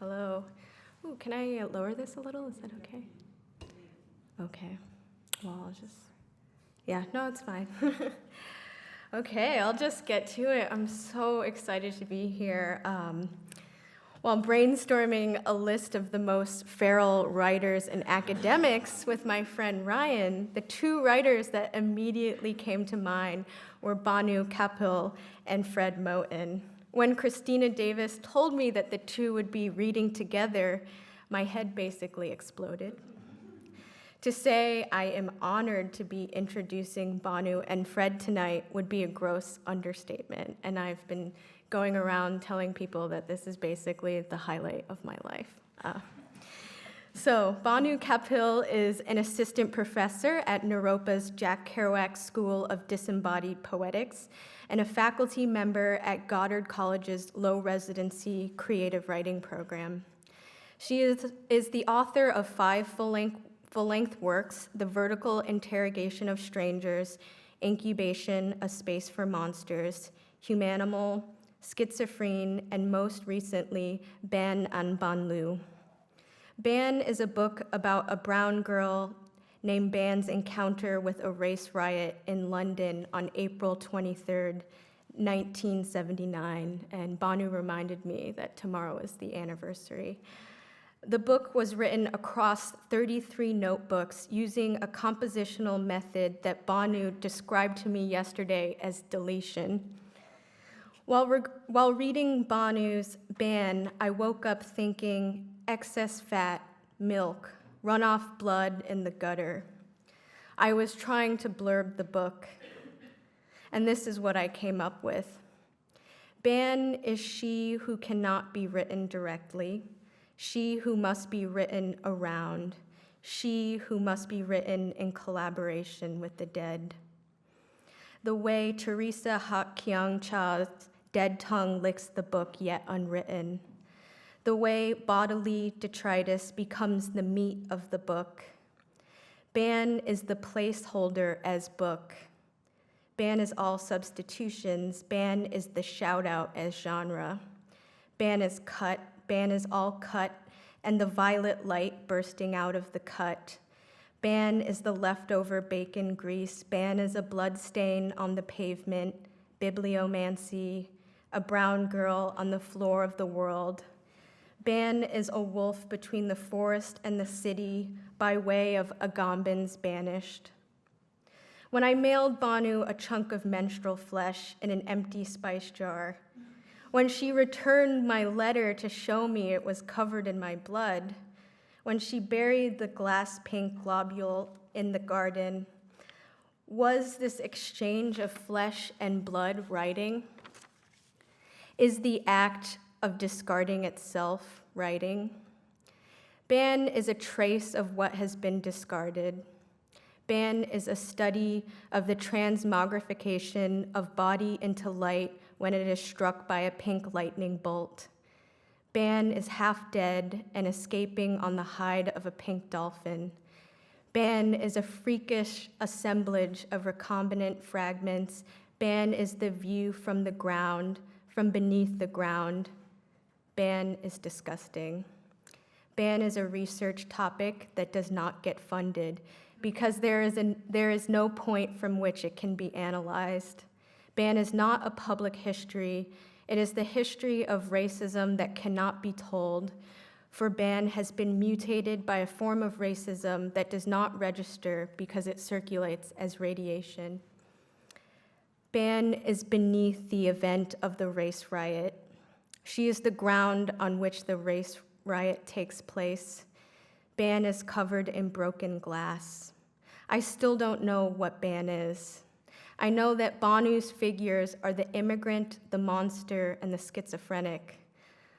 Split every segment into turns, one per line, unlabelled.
Hello. Ooh, can I lower this a little? Is that okay? Okay. Well, no, it's fine. Okay, I'll just get to it. I'm so excited to be here. While brainstorming a list of the most feral writers and academics with my friend Ryan, the two writers that immediately came to mind were Bhanu Kapil and Fred Moten. When Christina Davis told me that the two would be reading together, my head basically exploded. To say I am honored to be introducing Bhanu and Fred tonight would be a gross understatement, and I've been going around telling people that this is basically the highlight of my life. So Bhanu Kapil is an assistant professor at Naropa's Jack Kerouac School of Disembodied Poetics and a faculty member at Goddard College's low residency creative writing program. She is the author of 5 full-length works: The Vertical Interrogation of Strangers, Incubation, A Space for Monsters, Humanimal, Schizophrene, and most recently, Ban An Ban Lu. Ban is a book about a brown girl named Ban's encounter with a race riot in London on April 23rd, 1979, and Bhanu reminded me that tomorrow is the anniversary. The book was written across 33 notebooks using a compositional method that Bhanu described to me yesterday as deletion. While reading Bhanu's Ban, I woke up thinking excess fat, milk, runoff blood in the gutter. I was trying to blurb the book, and this is what I came up with. Ban is she who cannot be written directly, she who must be written around, she who must be written in collaboration with the dead. The way Teresa Ha Kyung Cha's dead tongue licks the book yet unwritten. The way bodily detritus becomes the meat of the book. Ban is the placeholder as book. Ban is all substitutions. Ban is the shout out as genre. Ban is cut. Ban is all cut, and the violet light bursting out of the cut. Ban is the leftover bacon grease. Ban is a blood stain on the pavement, bibliomancy, a brown girl on the floor of the world. Ban is a wolf between the forest and the city by way of Agambans banished. When I mailed Bhanu a chunk of menstrual flesh in an empty spice jar, when she returned my letter to show me it was covered in my blood, when she buried the glass pink globule in the garden, was this exchange of flesh and blood writing? Is the act of discarding itself writing? Ban is a trace of what has been discarded. Ban is a study of the transmogrification of body into light when it is struck by a pink lightning bolt. Ban is half dead and escaping on the hide of a pink dolphin. Ban is a freakish assemblage of recombinant fragments. Ban is the view from the ground, from beneath the ground. Ban is disgusting. Ban is a research topic that does not get funded because there is no point from which it can be analyzed. Ban is not a public history. It is the history of racism that cannot be told, for Ban has been mutated by a form of racism that does not register because it circulates as radiation. Ban is beneath the event of the race riot. She is the ground on which the race riot takes place. Ban is covered in broken glass. I still don't know what Ban is. I know that Bhanu's figures are the immigrant, the monster, and the schizophrenic.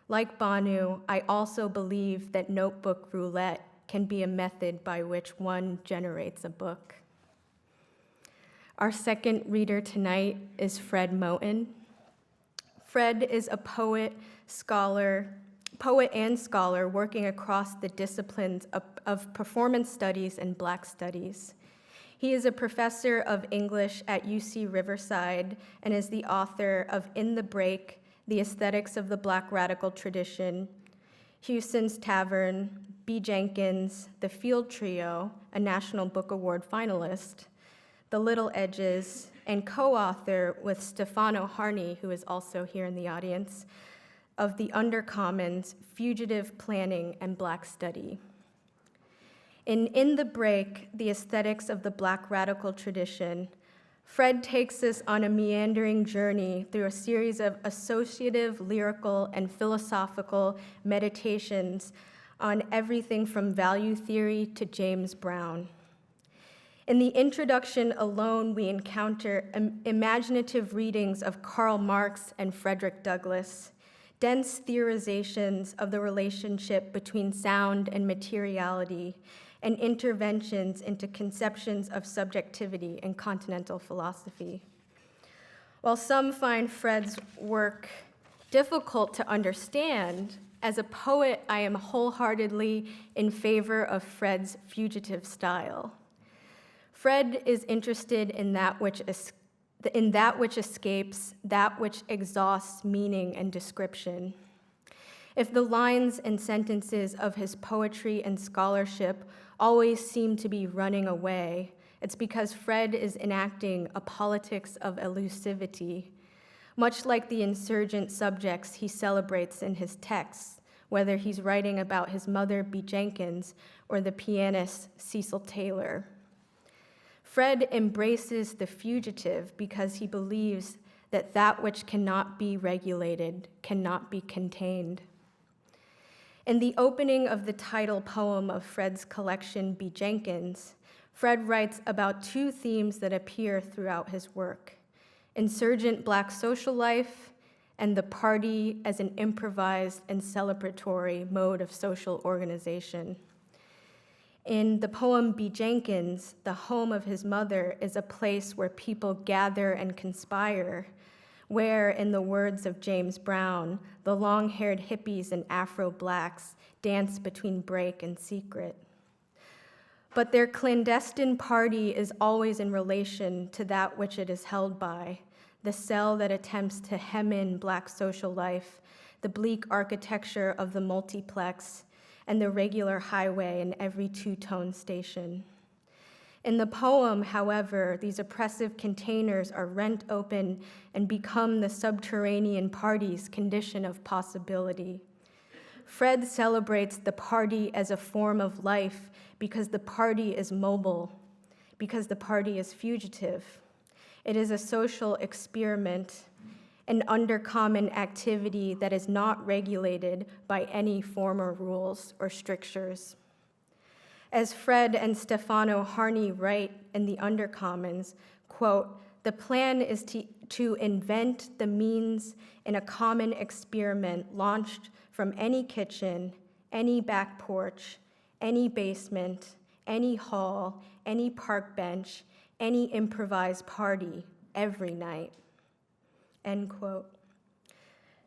Like Bhanu, I also believe that notebook roulette can be a method by which one generates a book. Our second reader tonight is Fred Moten. Fred is a poet and scholar working across the disciplines of performance studies and Black studies. He is a professor of English at UC Riverside and is the author of In the Break, The Aesthetics of the Black Radical Tradition, Houston's Tavern, B. Jenkins, The Field Trio, a National Book Award finalist, The Little Edges, and co-author with Stefano Harney, who is also here in the audience, of The Undercommons, Fugitive Planning and Black Study. In The Break, The Aesthetics of the Black Radical Tradition, Fred takes us on a meandering journey through a series of associative, lyrical, and philosophical meditations on everything from value theory to James Brown. In the introduction alone, we encounter imaginative readings of Karl Marx and Frederick Douglass, dense theorizations of the relationship between sound and materiality, and interventions into conceptions of subjectivity in continental philosophy. While some find Fred's work difficult to understand, as a poet, I am wholeheartedly in favor of Fred's fugitive style. Fred is interested in that which escapes, that which exhausts meaning and description. If the lines and sentences of his poetry and scholarship always seem to be running away, it's because Fred is enacting a politics of elusivity, much like the insurgent subjects he celebrates in his texts, whether he's writing about his mother, B. Jenkins, or the pianist Cecil Taylor. Fred embraces the fugitive because he believes that that which cannot be regulated cannot be contained. In the opening of the title poem of Fred's collection, B. Jenkins, Fred writes about two themes that appear throughout his work: insurgent Black social life and the party as an improvised and celebratory mode of social organization. In the poem B. Jenkins, the home of his mother is a place where people gather and conspire, where, in the words of James Brown, the long-haired hippies and Afro-Blacks dance between break and secret. But their clandestine party is always in relation to that which it is held by, the cell that attempts to hem in Black social life, the bleak architecture of the multiplex, and the regular highway in every two-tone station. In the poem, however, these oppressive containers are rent open and become the subterranean party's condition of possibility. Fred celebrates the party as a form of life because the party is mobile, because the party is fugitive. It is a social experiment, an undercommon activity that is not regulated by any former rules or strictures. As Fred and Stefano Harney write in The Undercommons, quote, "The plan is to invent the means in a common experiment launched from any kitchen, any back porch, any basement, any hall, any park bench, any improvised party, every night." End quote.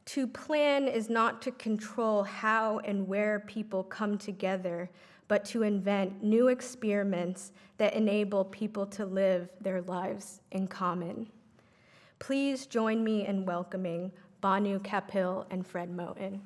To plan is not to control how and where people come together, but to invent new experiments that enable people to live their lives in common. Please join me in welcoming Bhanu Kapil and Fred Moten.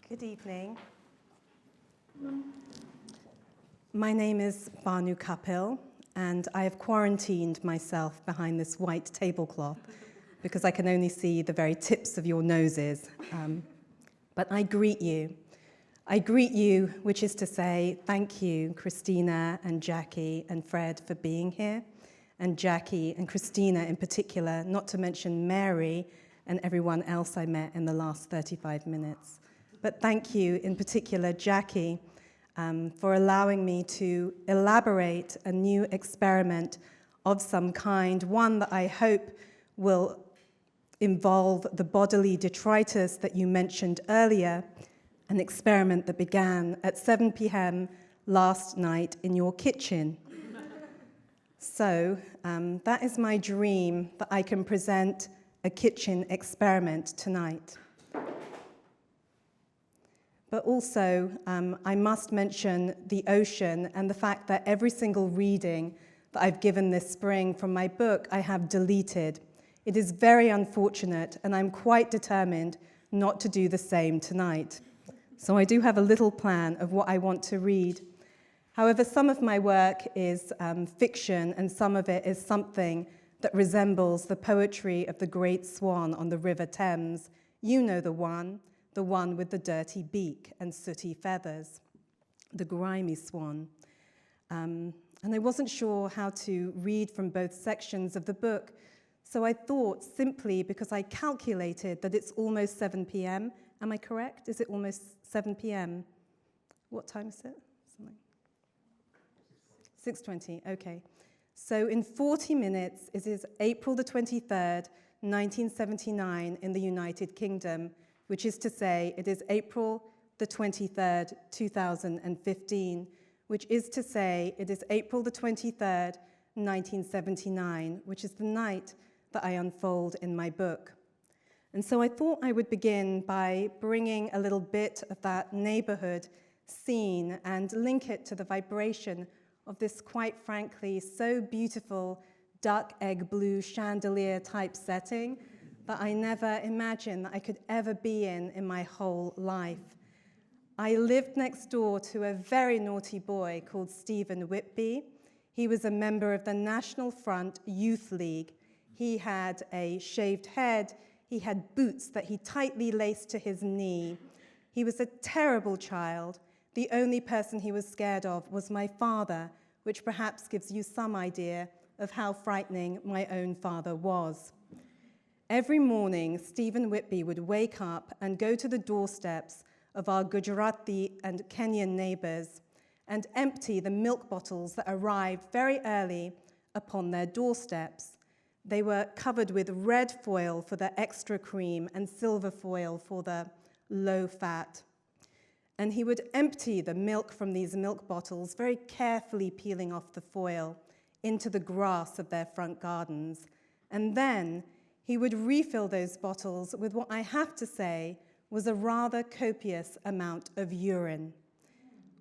Good evening. My name is Bhanu Kapil, and I have quarantined myself behind this white tablecloth because I can only see the very tips of your noses. But I greet you. I greet you, which is to say, thank you, Christina and Jackie and Fred, for being here, and Jackie and Christina in particular, not to mention Mary and everyone else I met in the last 35 minutes. But thank you, in particular, Jackie, for allowing me to elaborate a new experiment of some kind, one that I hope will involve the bodily detritus that you mentioned earlier, an experiment that began at 7 p.m. last night in your kitchen. So that is my dream, that I can present a kitchen experiment tonight. But also, I must mention the ocean and the fact that every single reading that I've given this spring from my book, I have deleted. It is very unfortunate, and I'm quite determined not to do the same tonight. So I do have a little plan of what I want to read. However, some of my work is fiction, and some of it is something that resembles the poetry of the great swan on the River Thames. You know the one with the dirty beak and sooty feathers, the grimy swan. And I wasn't sure how to read from both sections of the book, so I thought simply because I calculated that it's almost 7 p.m. Am I correct? Is it almost 7 p.m.? What time is it? 6:20, okay. So in 40 minutes, it is April the 23rd, 1979 in the United Kingdom, which is to say it is April the 23rd, 2015, which is to say it is April the 23rd, 1979, which is the night that I unfold in my book. And so I thought I would begin by bringing a little bit of that neighborhood scene and link it to the vibration of this, quite frankly, so beautiful duck egg blue chandelier type setting that I never imagined that I could ever be in my whole life. I lived next door to a very naughty boy called Stephen Whitby. He was a member of the National Front Youth League. He had a shaved head. He had boots that he tightly laced to his knee. He was a terrible child. The only person he was scared of was my father, which perhaps gives you some idea of how frightening my own father was. Every morning, Stephen Whitby would wake up and go to the doorsteps of our Gujarati and Kenyan neighbors and empty the milk bottles that arrived very early upon their doorsteps. They were covered with red foil for the extra cream and silver foil for the low fat. And he would empty the milk from these milk bottles, very carefully peeling off the foil, into the grass of their front gardens. And then he would refill those bottles with what I have to say was a rather copious amount of urine.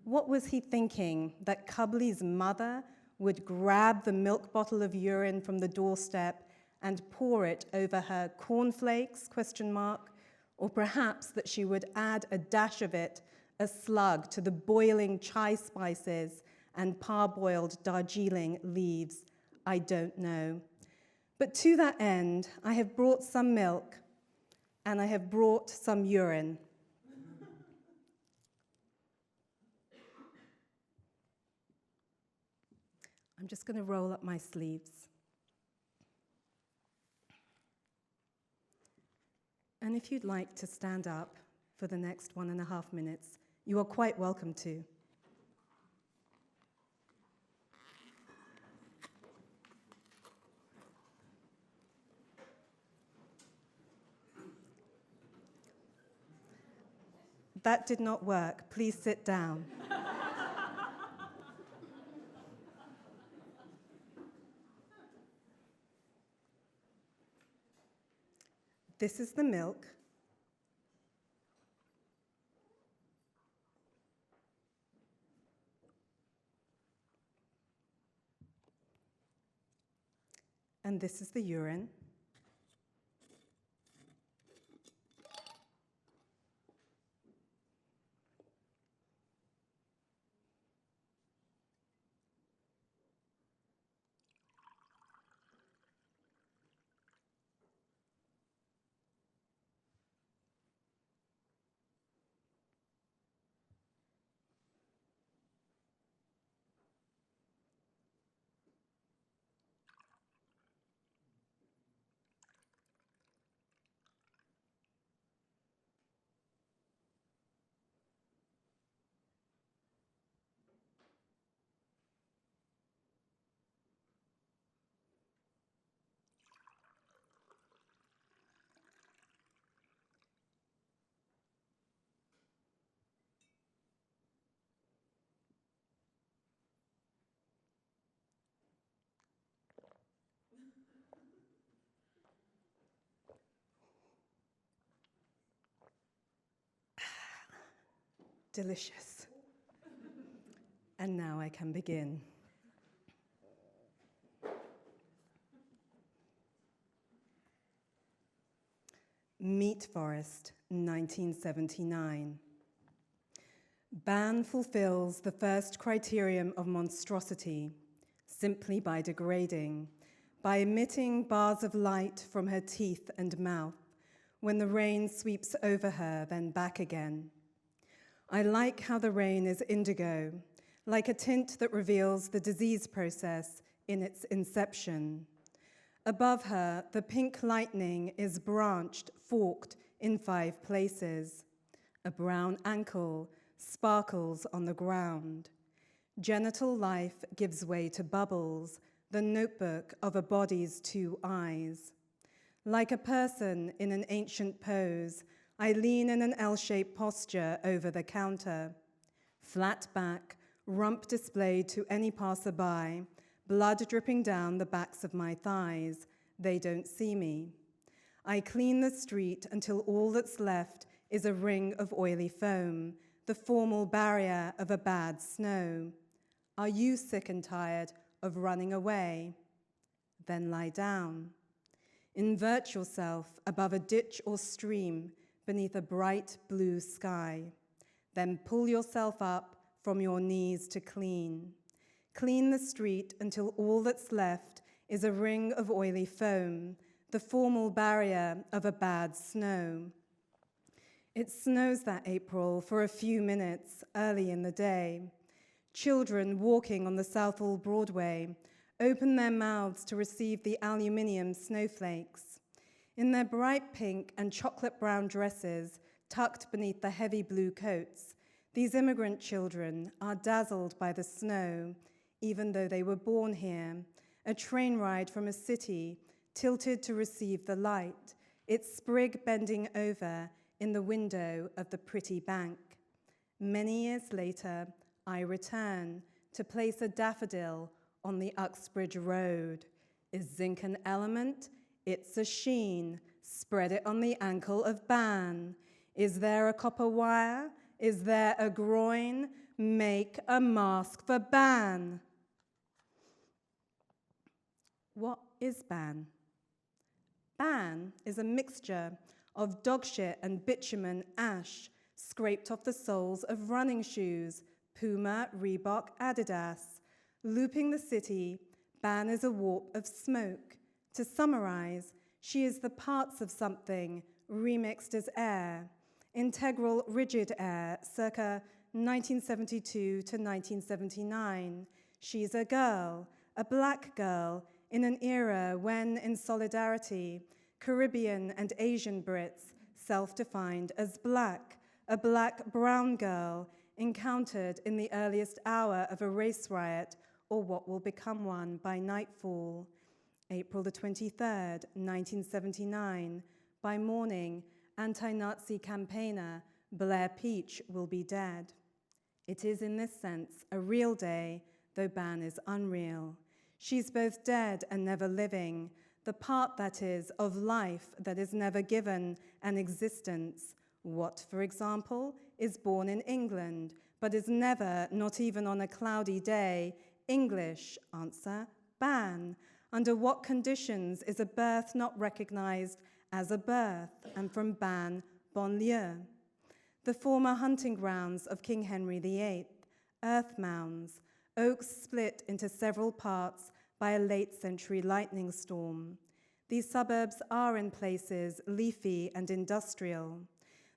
What was he thinking, that Kubli's mother would grab the milk bottle of urine from the doorstep and pour it over her cornflakes, ? Or perhaps that she would add a dash of it, a slug, to the boiling chai spices and parboiled Darjeeling leaves? I don't know. But to that end, I have brought some milk and I have brought some urine. I'm just going to roll up my sleeves. And if you'd like to stand up for the next 1.5 minutes, you are quite welcome to. That did not work. Please sit down. This is the milk. And this is the urine. delicious. And now I can begin. Meat Forest, 1979. Ban fulfills the first criterion of monstrosity, simply by degrading, by emitting bars of light from her teeth and mouth when the rain sweeps over her, then back again. I like how the rain is indigo, like a tint that reveals the disease process in its inception. Above her, the pink lightning is branched, forked in 5 places. A brown ankle sparkles on the ground. Genital life gives way to bubbles, the notebook of a body's 2 eyes. Like a person in an ancient pose, I lean in an L-shaped posture over the counter. Flat back, rump displayed to any passerby, blood dripping down the backs of my thighs. They don't see me. I clean the street until all that's left is a ring of oily foam, the formal barrier of a bad snow. Are you sick and tired of running away? Then lie down. Invert yourself above a ditch or stream beneath a bright blue sky. Then pull yourself up from your knees to clean. Clean the street until all that's left is a ring of oily foam, the formal barrier of a bad snow. It snows that April for a few minutes early in the day. Children walking on the Southall Broadway open their mouths to receive the aluminium snowflakes. In their bright pink and chocolate brown dresses, tucked beneath the heavy blue coats, these immigrant children are dazzled by the snow, even though they were born here, a train ride from a city tilted to receive the light, its sprig bending over in the window of the pretty bank. Many years later, I return to place a daffodil on the Uxbridge Road. Is zinc an element? It's a sheen. Spread it on the ankle of Ban. Is there a copper wire? Is there a groin? Make a mask for Ban. What is Ban? Ban is a mixture of dogshit and bitumen ash scraped off the soles of running shoes, Puma, Reebok, Adidas. Looping the city, Ban is a warp of smoke. To summarize, she is the parts of something remixed as air, integral rigid air, circa 1972 to 1979. She's a girl, a black girl, in an era when, in solidarity, Caribbean and Asian Brits, self-defined as black, a black-brown girl, encountered in the earliest hour of a race riot, or what will become one by nightfall. April the 23rd, 1979, by morning, anti-Nazi campaigner Blair Peach will be dead. It is in this sense a real day, though Ban is unreal. She's both dead and never living, the part, that is, of life that is never given an existence. What, for example, is born in England, but is never, not even on a cloudy day, English? Answer, Ban. Under what conditions is a birth not recognized as a birth? And from Ban, banlieue. The former hunting grounds of King Henry VIII, earth mounds, oaks split into several parts by a late-century lightning storm. These suburbs are in places leafy and industrial.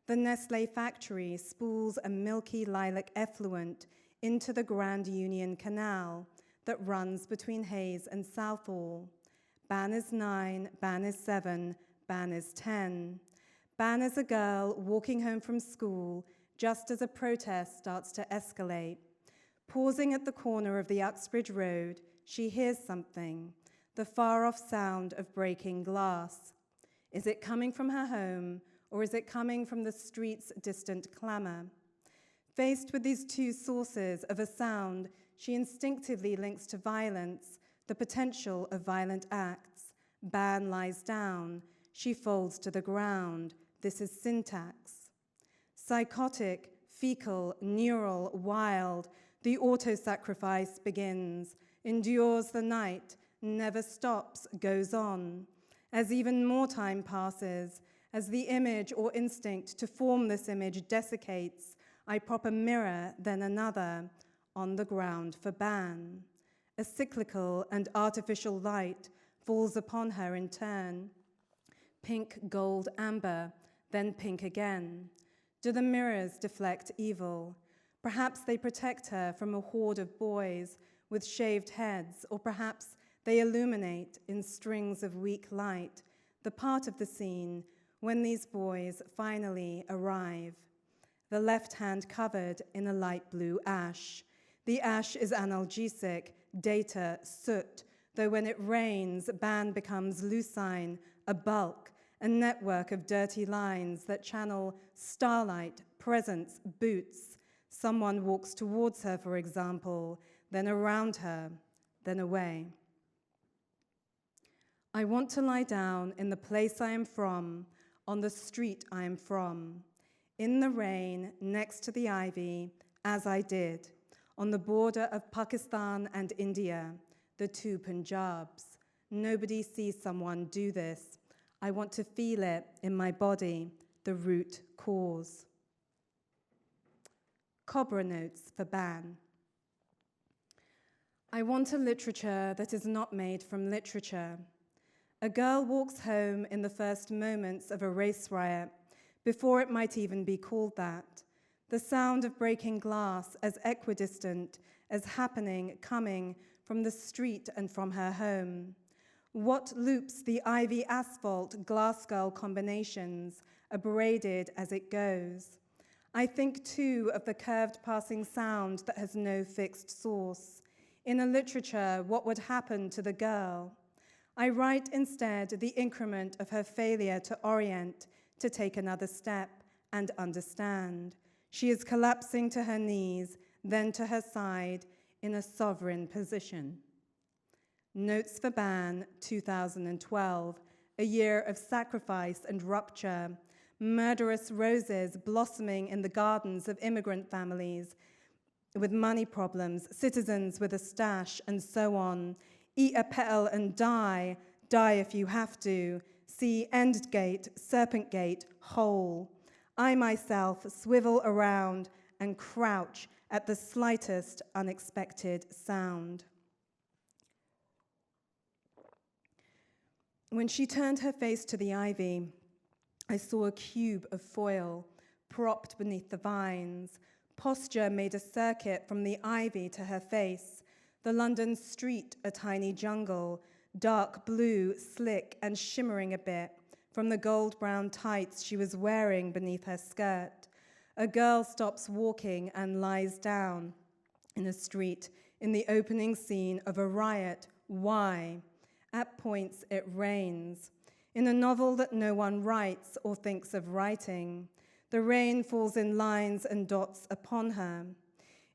The Nestlé factory spools a milky lilac effluent into the Grand Union Canal that runs between Hayes and Southall. Ban is 9, Ban is 7, Ban is 10. Ban is a girl walking home from school just as a protest starts to escalate. Pausing at the corner of the Uxbridge Road, she hears something, the far-off sound of breaking glass. Is it coming from her home, or is it coming from the street's distant clamor? Faced with these two sources of a sound, she instinctively links to violence, the potential of violent acts. Ban lies down. She folds to the ground. This is syntax. Psychotic, fecal, neural, wild, the auto-sacrifice begins, endures the night, never stops, goes on. As even more time passes, as the image or instinct to form this image desiccates, I prop a mirror, then another, on the ground for Ban. A cyclical and artificial light falls upon her in turn. Pink, gold, amber, then pink again. Do the mirrors deflect evil? Perhaps they protect her from a horde of boys with shaved heads, or perhaps they illuminate in strings of weak light the part of the scene when these boys finally arrive. The left hand covered in a light blue ash. The ash is analgesic, data, soot, though when it rains, Ban becomes lucine, a bulk, a network of dirty lines that channel starlight, presence, boots. Someone walks towards her, for example, then around her, then away. I want to lie down in the place I am from, on the street I am from, in the rain, next to the ivy, as I did, on the border of Pakistan and India, the two Punjabs. Nobody sees someone do this. I want to feel it in my body, the root cause. Cobra notes for Ban. I want a literature that is not made from literature. A girl walks home in the first moments of a race riot, before it might even be called that. The sound of breaking glass as equidistant as happening, coming from the street and from her home. What loops the ivy asphalt glass girl combinations, abraded as it goes? I think too of the curved passing sound that has no fixed source. In a literature, what would happen to the girl? I write instead the increment of her failure to orient, to take another step and understand. She is collapsing to her knees, then to her side, in a sovereign position. Notes for Ban, 2012, a year of sacrifice and rupture, murderous roses blossoming in the gardens of immigrant families with money problems, citizens with a stash, and so on. Eat a petal and die if you have to. See end gate, serpent gate, hole. I myself swivel around and crouch at the slightest unexpected sound. When she turned her face to the ivy, I saw a cube of foil propped beneath the vines. Posture made a circuit from the ivy to her face. The London street, a tiny jungle, dark blue, slick, and shimmering a bit from the gold-brown tights she was wearing beneath her skirt. A girl stops walking and lies down in a street in the opening scene of a riot. Why? At points, it rains. In a novel that no one writes or thinks of writing, the rain falls in lines and dots upon her.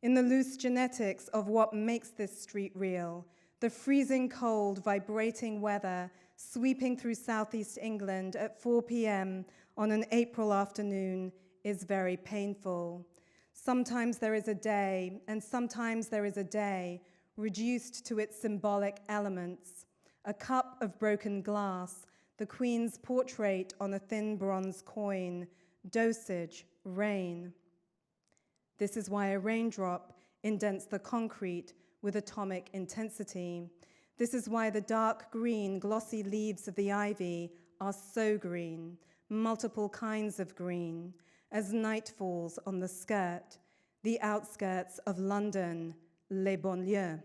In the loose genetics of what makes this street real, the freezing cold, vibrating weather sweeping through southeast England at 4 p.m. on an April afternoon is very painful. Sometimes there is a day, and sometimes there is a day reduced to its symbolic elements. A cup of broken glass, the Queen's portrait on a thin bronze coin, dosage, rain. This is why a raindrop indents the concrete with atomic intensity. This is why the dark green, glossy leaves of the ivy are so green, multiple kinds of green, as night falls on the skirt, the outskirts of London, les banlieues.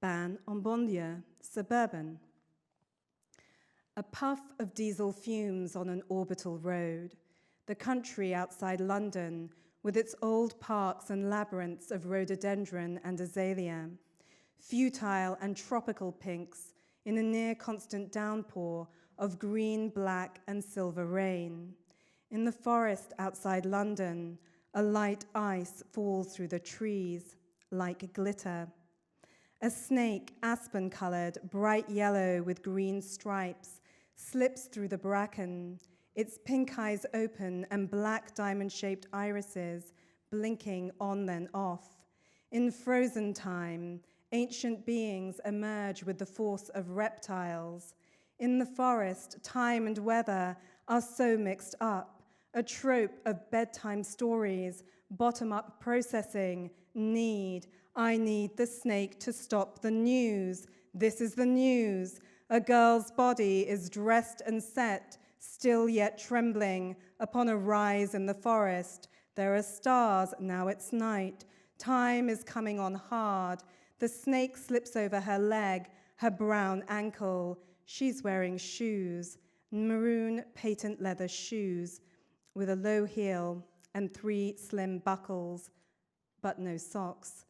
Ban en banlieue, suburban. A puff of diesel fumes on an orbital road. The country outside London, with its old parks and labyrinths of rhododendron and azalea. Futile and tropical pinks in a near-constant downpour of green, black, and silver rain. In the forest outside London, a light ice falls through the trees like glitter. A snake, aspen-colored, bright yellow with green stripes, slips through the bracken, its pink eyes open and black diamond-shaped irises blinking on then off. In frozen time, ancient beings emerge with the force of reptiles. In the forest, time and weather are so mixed up, a trope of bedtime stories, bottom-up processing, need. I need the snake to stop the news. This is the news. A girl's body is dressed and set, still yet trembling, upon a rise in the forest. There are stars, now it's night. Time is coming on hard. The snake slips over her leg, her brown ankle. She's wearing shoes, maroon patent leather shoes, with a low heel and 3 slim buckles, but no socks.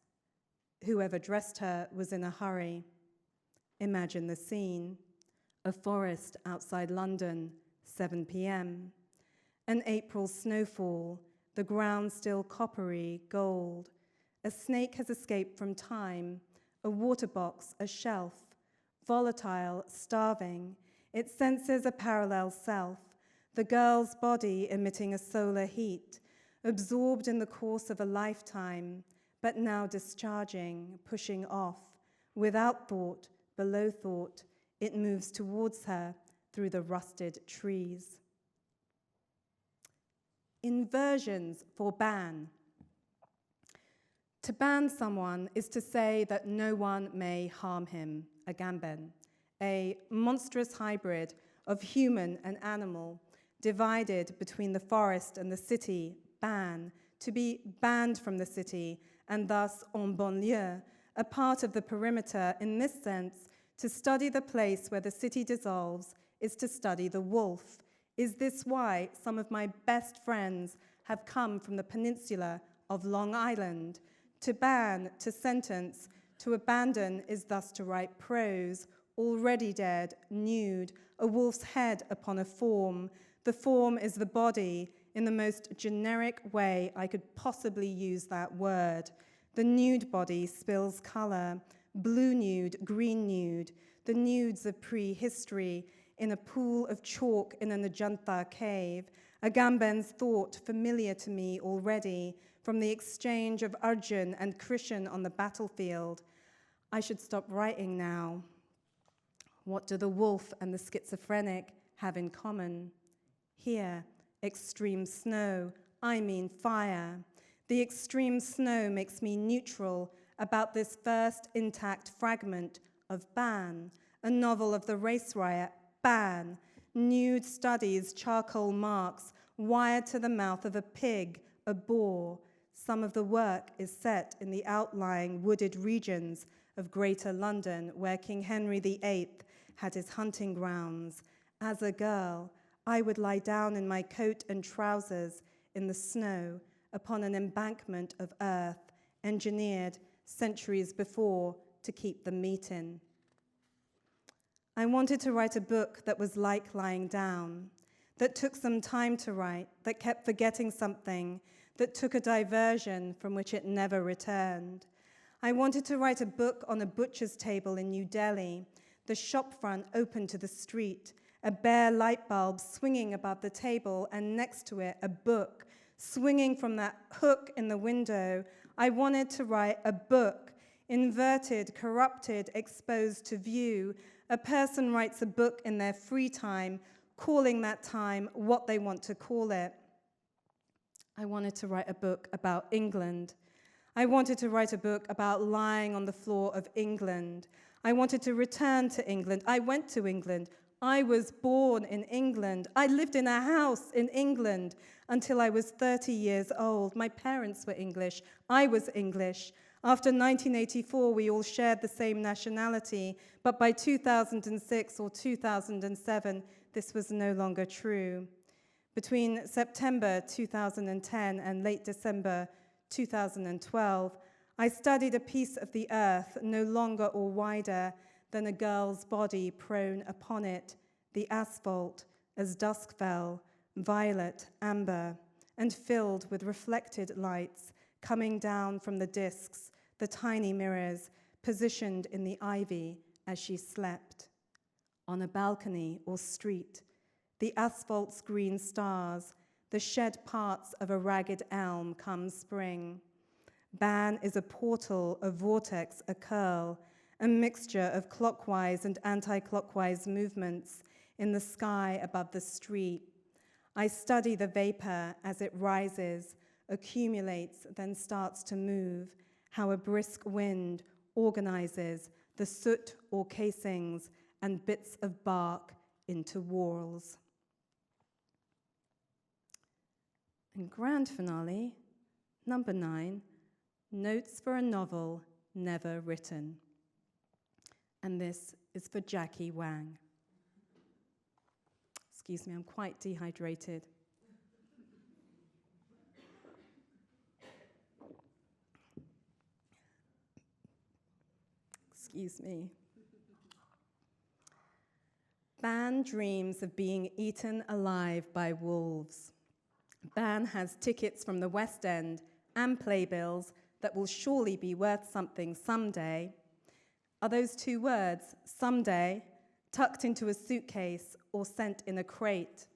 Whoever dressed her was in a hurry. Imagine the scene. A forest outside London, 7 p.m. An April snowfall, the ground still coppery, gold. A snake has escaped from time, a water box, a shelf, volatile, starving. It senses a parallel self, the girl's body emitting a solar heat, absorbed in the course of a lifetime, but now discharging, pushing off. Without thought, below thought, it moves towards her through the rusted trees. Inversions for ban. To ban someone is to say that no one may harm him, a gamben, a monstrous hybrid of human and animal, divided between the forest and the city, ban, to be banned from the city, and thus en banlieue, a part of the perimeter. In this sense, to study the place where the city dissolves is to study the wolf. Is this why some of my best friends have come from the peninsula of Long Island? To ban, to sentence, to abandon is thus to write prose, already dead, nude, a wolf's head upon a form. The form is the body, in the most generic way I could possibly use that word. The nude body spills color, blue nude, green nude, the nudes of prehistory, in a pool of chalk in an Ajanta cave, Agamben's thought familiar to me already from the exchange of Arjun and Krishan on the battlefield. I should stop writing now. What do the wolf and the schizophrenic have in common? Here, extreme snow, I mean fire. The extreme snow makes me neutral about this first intact fragment of ban, a novel of the race riot, ban, nude studies, charcoal marks, wired to the mouth of a pig, a boar. Some of the work is set in the outlying wooded regions of Greater London, where King Henry VIII had his hunting grounds. As a girl, I would lie down in my coat and trousers in the snow upon an embankment of earth, engineered centuries before to keep the meat in. I wanted to write a book that was like lying down, that took some time to write, that kept forgetting something, that took a diversion from which it never returned. I wanted to write a book on a butcher's table in New Delhi, the shop front open to the street, a bare light bulb swinging above the table, and next to it, a book swinging from that hook in the window. I wanted to write a book, inverted, corrupted, exposed to view. A person writes a book in their free time, calling that time what they want to call it. I wanted to write a book about England. I wanted to write a book about lying on the floor of England. I wanted to return to England. I went to England. I was born in England. I lived in a house in England until I was 30 years old. My parents were English. I was English. After 1984, we all shared the same nationality, but by 2006 or 2007, this was no longer true. Between September 2010 and late December 2012, I studied a piece of the earth no longer or wider than a girl's body prone upon it, the asphalt, as dusk fell, violet, amber, and filled with reflected lights coming down from the discs, the tiny mirrors, positioned in the ivy as she slept. On a balcony or street, the asphalt's green stars, the shed parts of a ragged elm come spring. Ban is a portal, a vortex, a curl, a mixture of clockwise and anti-clockwise movements in the sky above the street. I study the vapor as it rises, accumulates, then starts to move, how a brisk wind organizes the soot or casings and bits of bark into whorls. And grand finale, number 9, Notes for a Novel Never Written. And this is for Jackie Wang. Excuse me, I'm quite dehydrated. Excuse me. Ban dreams of being eaten alive by wolves. Ban has tickets from the West End and playbills that will surely be worth something someday. Are those 2 words, someday, tucked into a suitcase or sent in a crate?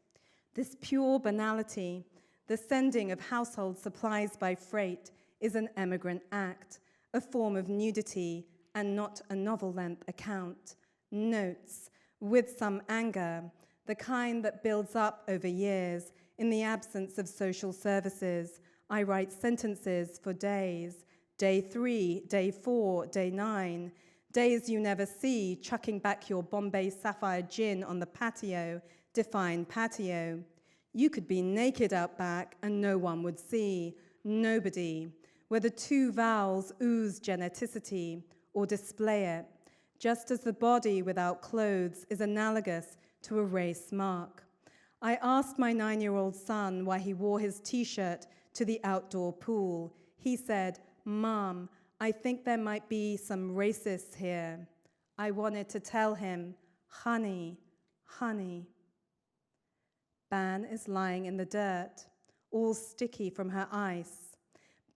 This pure banality, the sending of household supplies by freight, is an emigrant act, a form of nudity, and not a novel-length account. Notes, with some anger, the kind that builds up over years. In the absence of social services, I write sentences for days. Day 3, day 4, day 9. Days you never see, chucking back your Bombay Sapphire gin on the patio, define patio. You could be naked out back and no one would see, nobody. Where the 2 vowels ooze geneticity or display it, just as the body without clothes is analogous to a race mark. I asked my 9-year-old son why he wore his t-shirt to the outdoor pool. He said, "Mom, I think there might be some racists here." I wanted to tell him, "Honey, honey." Ban is lying in the dirt, all sticky from her ice.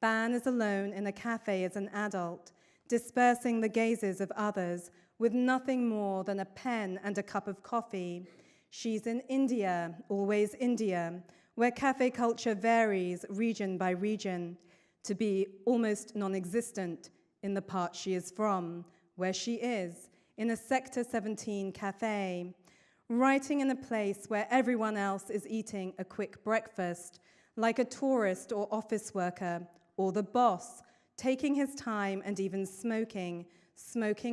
Ban is alone in a cafe as an adult, dispersing the gazes of others with nothing more than a pen and a cup of coffee. She's in India, always India, where cafe culture varies region by region to be almost non-existent in the part she is from, where she is, in a Sector 17 cafe, writing in a place where everyone else is eating a quick breakfast, like a tourist or office worker, or the boss, taking his time and even smoking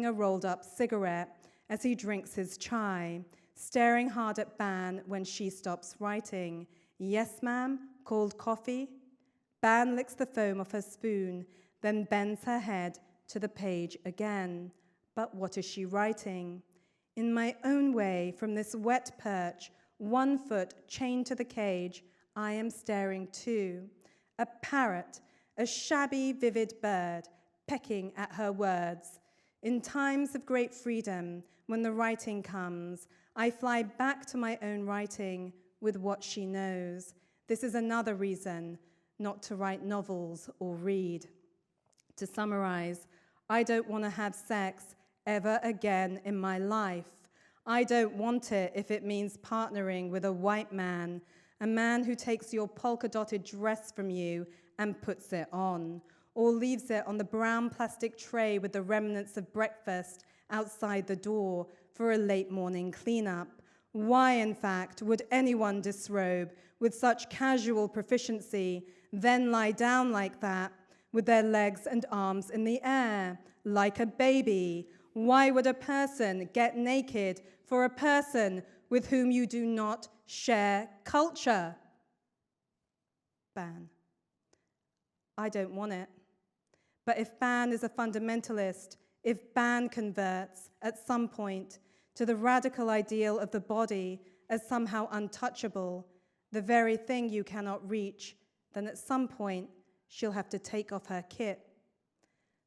a rolled-up cigarette as he drinks his chai, staring hard at Ban when she stops writing. "Yes, ma'am, cold coffee?" Ban licks the foam off her spoon, then bends her head to the page again. But what is she writing? In my own way, from this wet perch, 1 foot chained to the cage, I am staring too. A parrot, a shabby, vivid bird, pecking at her words. In times of great freedom, when the writing comes, I fly back to my own writing with what she knows. This is another reason not to write novels or read. To summarize, I don't want to have sex ever again in my life. I don't want it if it means partnering with a white man, a man who takes your polka-dotted dress from you and puts it on, or leaves it on the brown plastic tray with the remnants of breakfast outside the door for a late morning cleanup. Why, in fact, would anyone disrobe with such casual proficiency, then lie down like that, with their legs and arms in the air, like a baby? Why would a person get naked for a person with whom you do not share culture? Ban. I don't want it. But if Ban is a fundamentalist, if Ban converts at some point to the radical ideal of the body as somehow untouchable, the very thing you cannot reach, then at some point she'll have to take off her kit.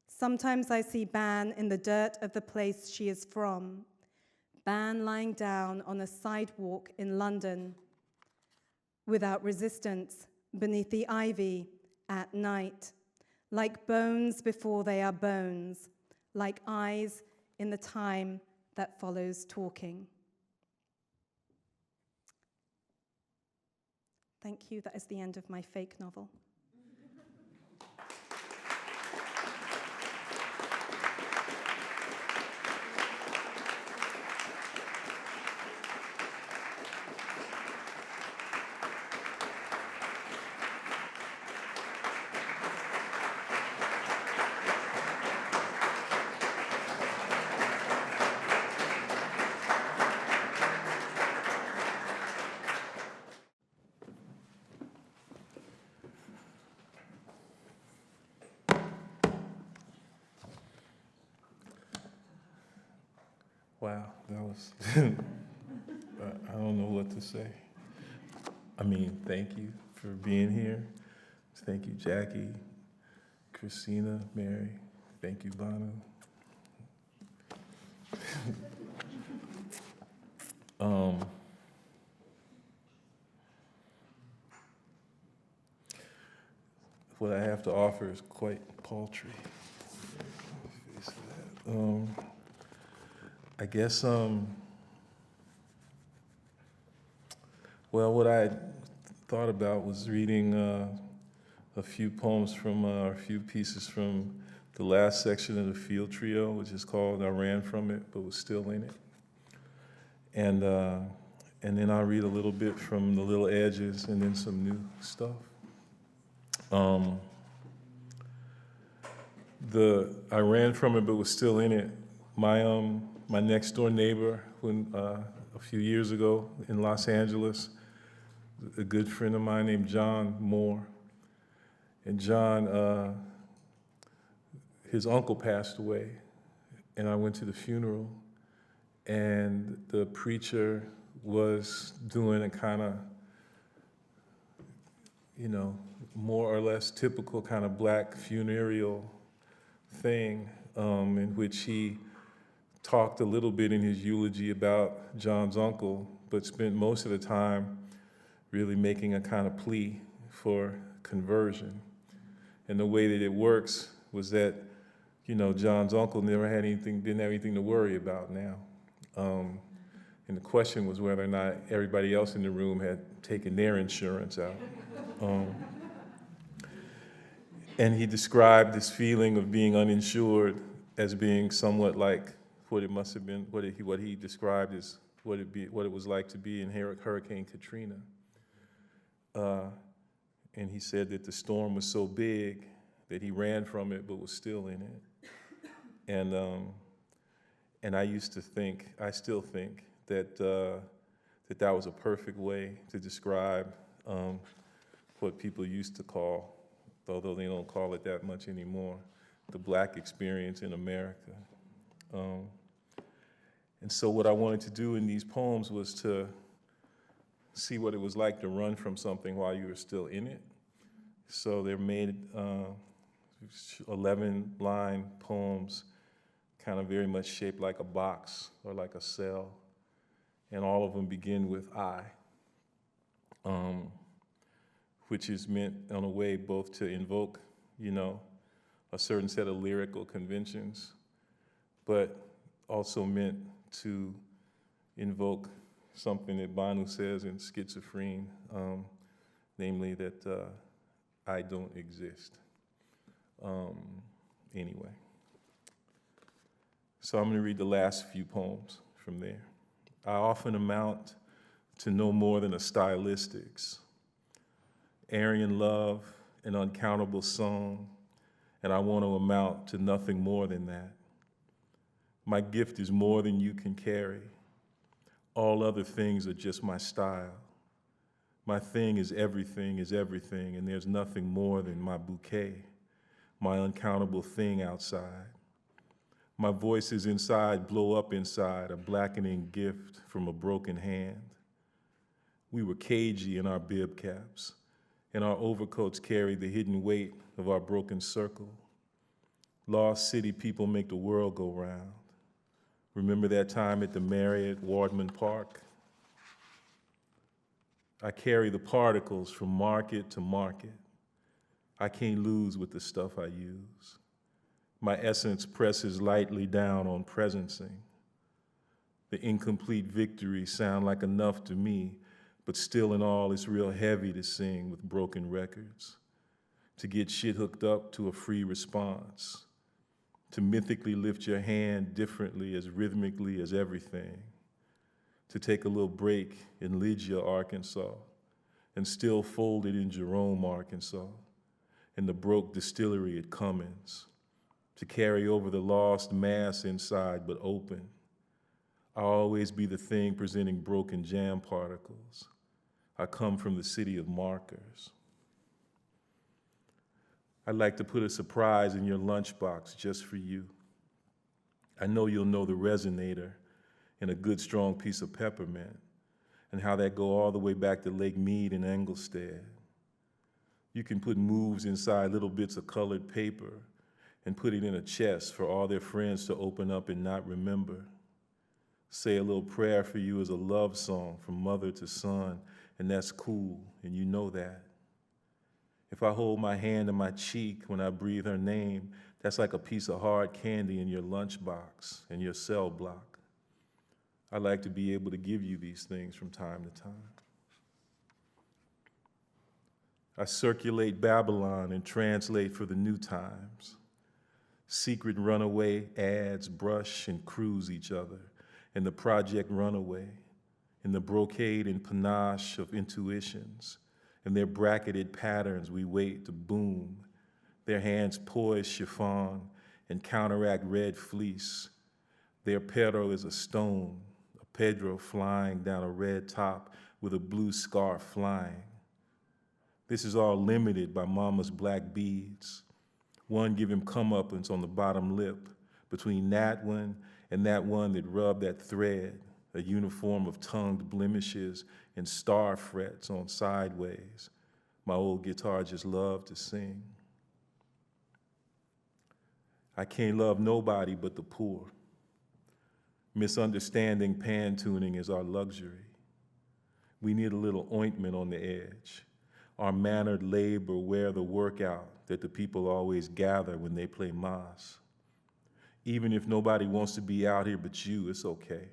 Sometimes I see Ban in the dirt of the place she is from, Ban lying down on a sidewalk in London, without resistance, beneath the ivy, at night, like bones before they are bones. like eyes in the time that follows talking. Thank you. That is the end of my fake novel.
Wow, that was, I don't know what to say. I mean, thank you for being here. Thank you, Jackie, Christina, Mary. Thank you, Bhanu. What I have to offer is quite paltry. I guess, well, what I thought about was reading a few poems from, a few pieces from the last section of the Field Trio, which is called I Ran From It, but Was Still In It. And then I'll read a little bit from The Little Edges and then some new stuff. I ran from it, but was still in it. My next door neighbor, when a few years ago in Los Angeles, a good friend of mine named John Moore. And John, his uncle passed away, and I went to the funeral, and the preacher was doing a kind of, more or less typical kind of black funereal thing, in which he talked a little bit in his eulogy about John's uncle, but spent most of the time really making a kind of plea for conversion. And the way that it works was that, John's uncle didn't have anything to worry about now. And the question was whether or not everybody else in the room had taken their insurance out. And he described this feeling of being uninsured as being somewhat like what it must have been, what he described as what it was like to be in Hurricane Katrina. And he said that the storm was so big that he ran from it but was still in it. And I used to think, I still think, that that was a perfect way to describe what people used to call, although they don't call it that much anymore, the black experience in America. And so what I wanted to do in these poems was to see what it was like to run from something while you were still in it. So they're made 11-line poems, kind of very much shaped like a box or like a cell. And all of them begin with I, which is meant in a way both to invoke, a certain set of lyrical conventions, but also meant to invoke something that Bhanu says in Schizophrene, namely that I don't exist. Anyway. So I'm going to read the last few poems from there. I often amount to no more than a stylistics, Aryan love, an uncountable song, and I want to amount to nothing more than that. My gift is more than you can carry. All other things are just my style. My thing is everything, and there's nothing more than my bouquet, my uncountable thing outside. My voice is inside, blow up inside, a blackening gift from a broken hand. We were cagey in our bib caps, and our overcoats carried the hidden weight of our broken circle. Lost city people make the world go round. Remember that time at the Marriott, Wardman Park? I carry the particles from market to market. I can't lose with the stuff I use. My essence presses lightly down on presencing. The incomplete victories sound like enough to me, but still in all, it's real heavy to sing with broken records, to get shit hooked up to a free response, to mythically lift your hand differently as rhythmically as everything, to take a little break in Lydia, Arkansas, and still fold it in Jerome, Arkansas, in the broke distillery at Cummins, to carry over the lost mass inside but open. I'll always be the thing presenting broken jam particles. I come from the city of markers. I'd like to put a surprise in your lunchbox just for you. I know you'll know the resonator and a good strong piece of peppermint and how that go all the way back to Lake Mead in Engelstead. You can put moves inside little bits of colored paper and put it in a chest for all their friends to open up and not remember. Say a little prayer for you as a love song from mother to son, and that's cool, and you know that. If I hold my hand to my cheek when I breathe her name, that's like a piece of hard candy in your lunchbox and your cell block. I like to be able to give you these things from time to time. I circulate Babylon and translate for the new times. Secret runaway ads brush and cruise each other in the Project Runaway, in the brocade and panache of intuitions, in their bracketed patterns we wait to boom, their hands poise chiffon and counteract red fleece. Their perro is a stone, a Pedro flying down a red top with a blue scarf flying. This is all limited by mama's black beads. One give him comeuppance on the bottom lip, between that one and that one that rubbed that thread, a uniform of tongued blemishes and star frets on sideways. My old guitar just loved to sing. I can't love nobody but the poor. Misunderstanding pan tuning is our luxury. We need a little ointment on the edge. Our mannered labor wear the workout that the people always gather when they play mas. Even if nobody wants to be out here but you, it's okay.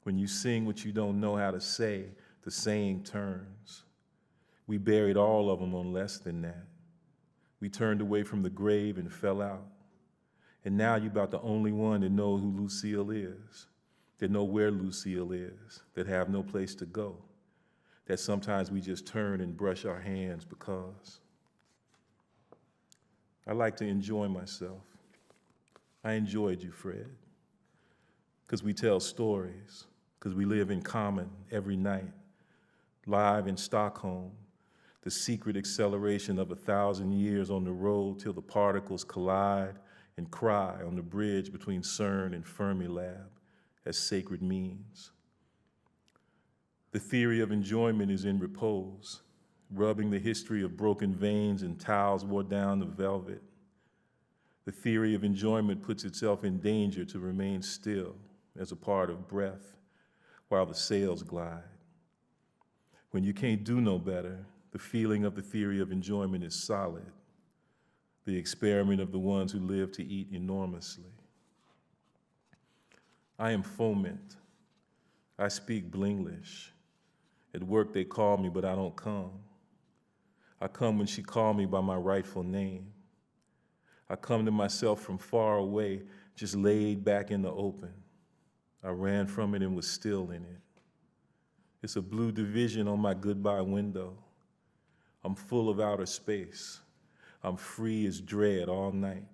When you sing what you don't know how to say, the saying turns. We buried all of them on less than that. We turned away from the grave and fell out. And now you're about the only one that know who Lucille is, that know where Lucille is, that have no place to go, that sometimes we just turn and brush our hands because. I like to enjoy myself. I enjoyed you, Fred, because we tell stories, because we live in common every night, live in Stockholm, the secret acceleration of 1,000 years on the road till the particles collide and cry on the bridge between CERN and Fermilab as sacred means. The theory of enjoyment is in repose, rubbing the history of broken veins and towels wore down the velvet. The theory of enjoyment puts itself in danger to remain still as a part of breath while the sails glide. When you can't do no better, the feeling of the theory of enjoyment is solid, the experiment of the ones who live to eat enormously. I am foment. I speak Blinglish. At work they call me, but I don't come. I come when she called me by my rightful name. I come to myself from far away, just laid back in the open. I ran from it and was still in it. It's a blue division on my goodbye window. I'm full of outer space. I'm free as dread all night.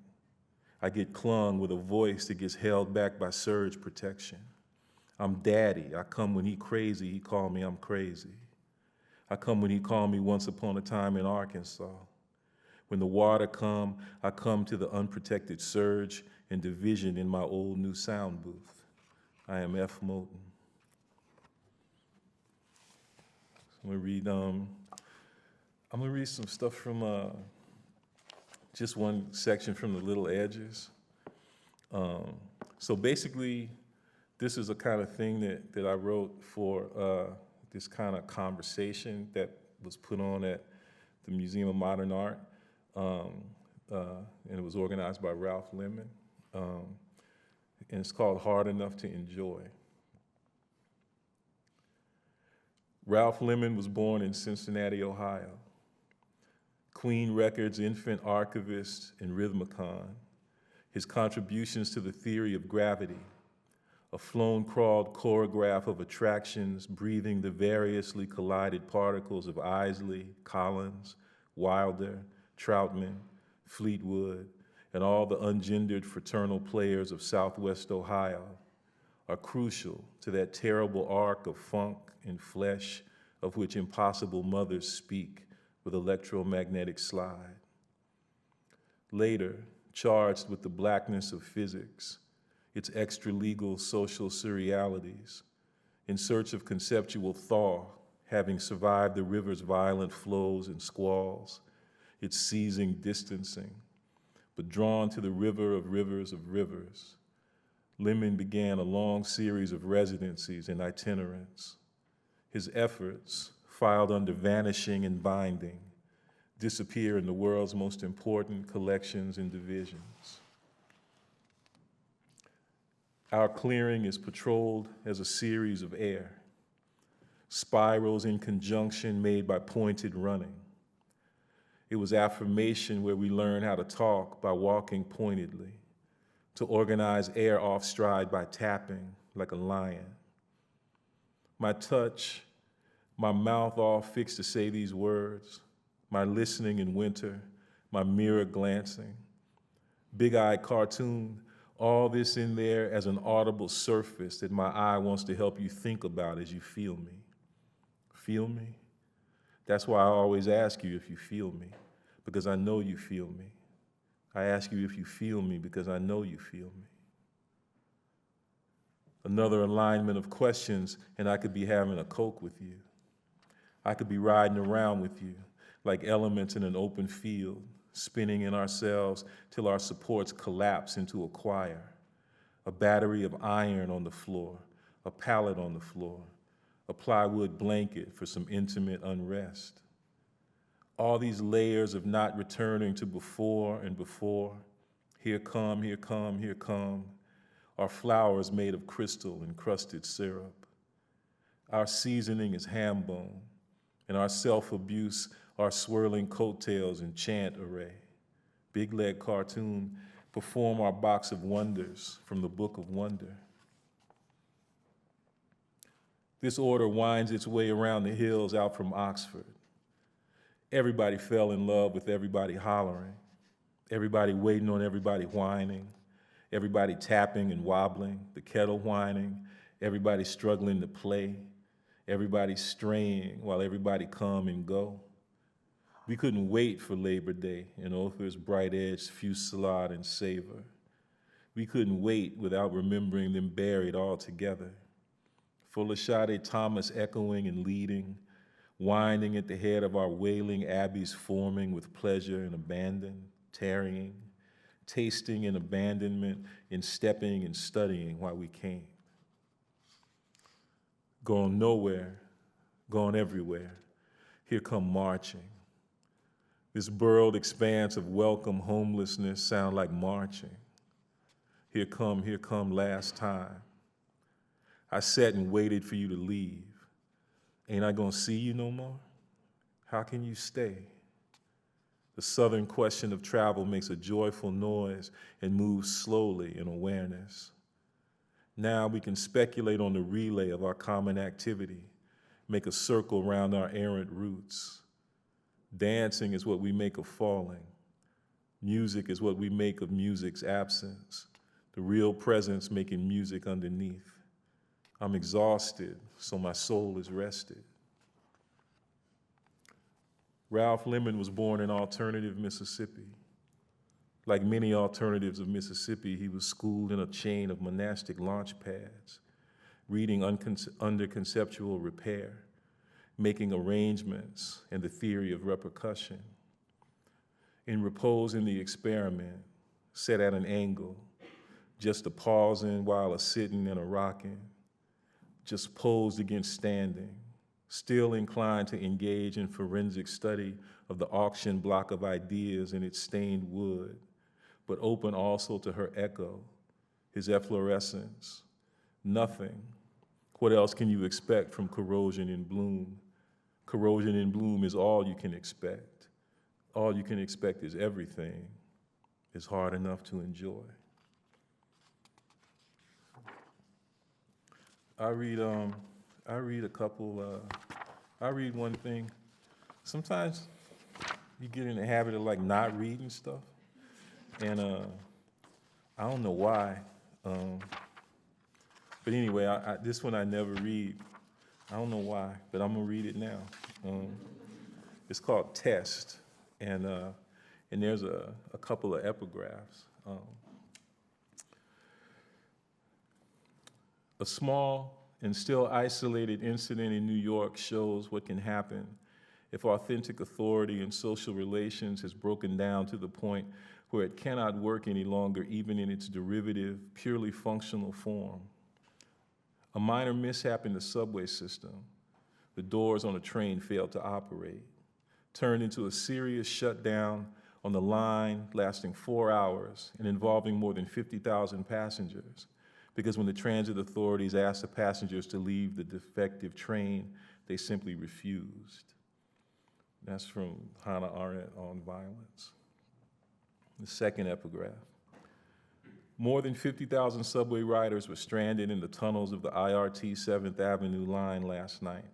I get clung with a voice that gets held back by surge protection. I'm daddy. I come when he crazy, he call me I'm crazy. I come when he called me once upon a time in Arkansas. When the water come, I come to the unprotected surge and division in my old new sound booth. I am F. Moten. I'm gonna read some stuff from just one section from the Little Edges. So basically, this is a kind of thing that I wrote for this kind of conversation that was put on at the Museum of Modern Art. and it was organized by Ralph Lemon, and it's called Hard Enough to Enjoy. Ralph Lemon was born in Cincinnati, Ohio. Queen Records infant archivist and rhythmicon, his contributions to the theory of gravity, a flown-crawled choreograph of attractions breathing the variously collided particles of Isley, Collins, Wilder, Troutman, Fleetwood, and all the ungendered fraternal players of Southwest Ohio, are crucial to that terrible arc of funk and flesh of which impossible mothers speak with electromagnetic slide. Later, charged with the blackness of physics, its extra-legal social surrealities, in search of conceptual thaw, having survived the river's violent flows and squalls, its seizing distancing, but drawn to the river of rivers of rivers, Lemon began a long series of residencies and itinerants. His efforts, filed under vanishing and binding, disappear in the world's most important collections and divisions. Our clearing is patrolled as a series of air, spirals in conjunction made by pointed running. It was affirmation where we learn how to talk by walking pointedly, to organize air off stride by tapping like a lion. My touch, my mouth all fixed to say these words, my listening in winter, my mirror glancing, big-eyed cartoon, all this in there as an audible surface that my eye wants to help you think about as you feel me. Feel me? That's why I always ask you if you feel me, because I know you feel me. I ask you if you feel me because I know you feel me. Another alignment of questions, and I could be having a Coke with you. I could be riding around with you like elements in an open field, spinning in ourselves till our supports collapse into a choir, a battery of iron on the floor, a pallet on the floor, a plywood blanket for some intimate unrest. All these layers of not returning to before and before, here come, here come, here come, are flowers made of crystal and crusted syrup. Our seasoning is ham bone, and our self-abuse are swirling coattails and chant array. Big leg cartoon, perform our box of wonders from the Book of Wonder. This order winds its way around the hills out from Oxford. Everybody fell in love with everybody hollering, everybody waiting on everybody whining, everybody tapping and wobbling, the kettle whining, everybody struggling to play, everybody straying while everybody come and go. We couldn't wait for Labor Day and Ophir's bright-edged fusillade and savor. We couldn't wait without remembering them buried all together. Folashade Thomas echoing and leading, winding at the head of our wailing abbeys forming with pleasure and abandon, tarrying, tasting in abandonment, in stepping and studying while we came. Going nowhere, going everywhere, here come marching. This burled expanse of welcome homelessness sound like marching. Here come last time. I sat and waited for you to leave. Ain't I gonna see you no more? How can you stay? The southern question of travel makes a joyful noise and moves slowly in awareness. Now we can speculate on the relay of our common activity, make a circle round our errant roots. Dancing is what we make of falling. Music is what we make of music's absence, the real presence making music underneath. I'm exhausted, so my soul is rested. Ralph Lemon was born in alternative Mississippi. Like many alternatives of Mississippi, he was schooled in a chain of monastic launch pads, reading under conceptual repair, making arrangements and the theory of repercussion. In repose in the experiment, set at an angle, just a pausing while a sitting and a rocking, just posed against standing, still inclined to engage in forensic study of the auction block of ideas and its stained wood, but open also to her echo, his efflorescence. Nothing. What else can you expect from corrosion in bloom? Corrosion in bloom is all you can expect. All you can expect is everything. It's hard enough to enjoy. I read one thing. Sometimes you get in the habit of like not reading stuff, and I don't know why. But anyway, this one I never read. I don't know why, but I'm gonna read it now. It's called Test, and there's a couple of epigraphs. A small and still isolated incident in New York shows what can happen if authentic authority in social relations has broken down to the point where it cannot work any longer, even in its derivative, purely functional form. A minor mishap in the subway system, the doors on a train failed to operate, turned into a serious shutdown on the line lasting 4 hours and involving more than 50,000 passengers, because when the transit authorities asked the passengers to leave the defective train, they simply refused. That's from Hannah Arendt on violence. The second epigraph. More than 50,000 subway riders were stranded in the tunnels of the IRT 7th Avenue line last night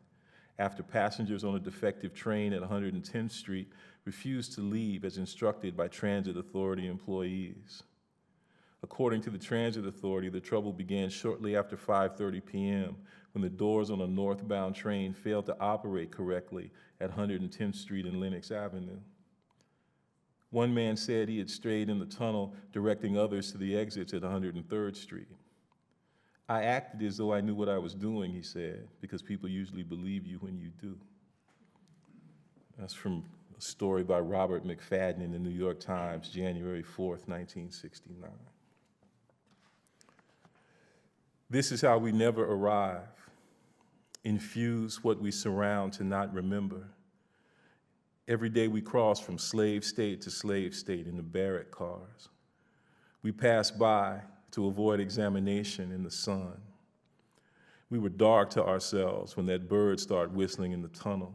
after passengers on a defective train at 110th Street refused to leave as instructed by transit authority employees. According to the transit authority, the trouble began shortly after 5:30 p.m. when the doors on a northbound train failed to operate correctly at 110th Street and Lenox Avenue. One man said he had strayed in the tunnel, directing others to the exits at 103rd Street. I acted as though I knew what I was doing, he said, because people usually believe you when you do. That's from a story by Robert McFadden in the New York Times, January 4th, 1969. This is how we never arrive. Infuse what we surround to not remember. Every day we cross from slave state to slave state in the barrack cars. We pass by to avoid examination in the sun. We were dark to ourselves when that bird started whistling in the tunnel.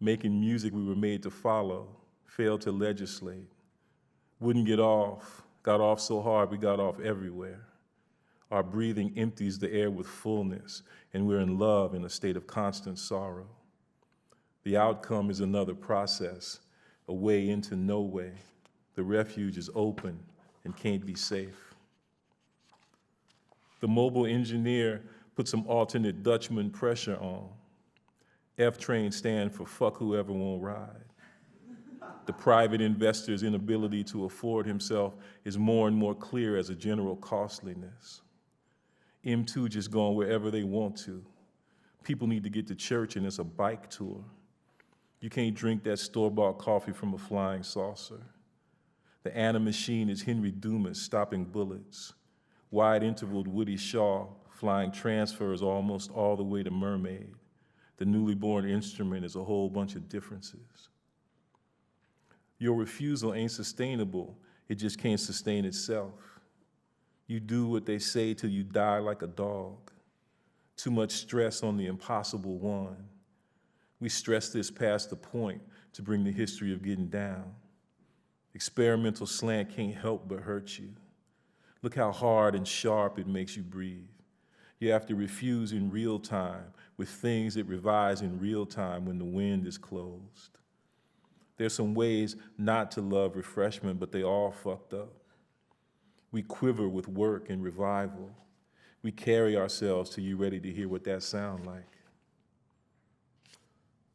Making music we were made to follow, failed to legislate. Wouldn't get off, got off so hard we got off everywhere. Our breathing empties the air with fullness, and we're in love in a state of constant sorrow. The outcome is another process, a way into no way. The refuge is open and can't be safe. The mobile engineer put some alternate Dutchman pressure on. F-train stand for fuck whoever won't ride. The private investor's inability to afford himself is more and more clear as a general costliness. M2 just going wherever they want to. People need to get to church and it's a bike tour. You can't drink that store-bought coffee from a flying saucer. The Anna machine is Henry Dumas stopping bullets. Wide-intervaled Woody Shaw flying transfers almost all the way to Mermaid. The newly born instrument is a whole bunch of differences. Your refusal ain't sustainable. It just can't sustain itself. You do what they say till you die like a dog. Too much stress on the impossible one. We stress this past the point to bring the history of getting down. Experimental slant can't help but hurt you. Look how hard and sharp it makes you breathe. You have to refuse in real time with things that revise in real time when the wind is closed. There's some ways not to love refreshment, but they all fucked up. We quiver with work and revival. We carry ourselves till you're ready to hear what that sound like.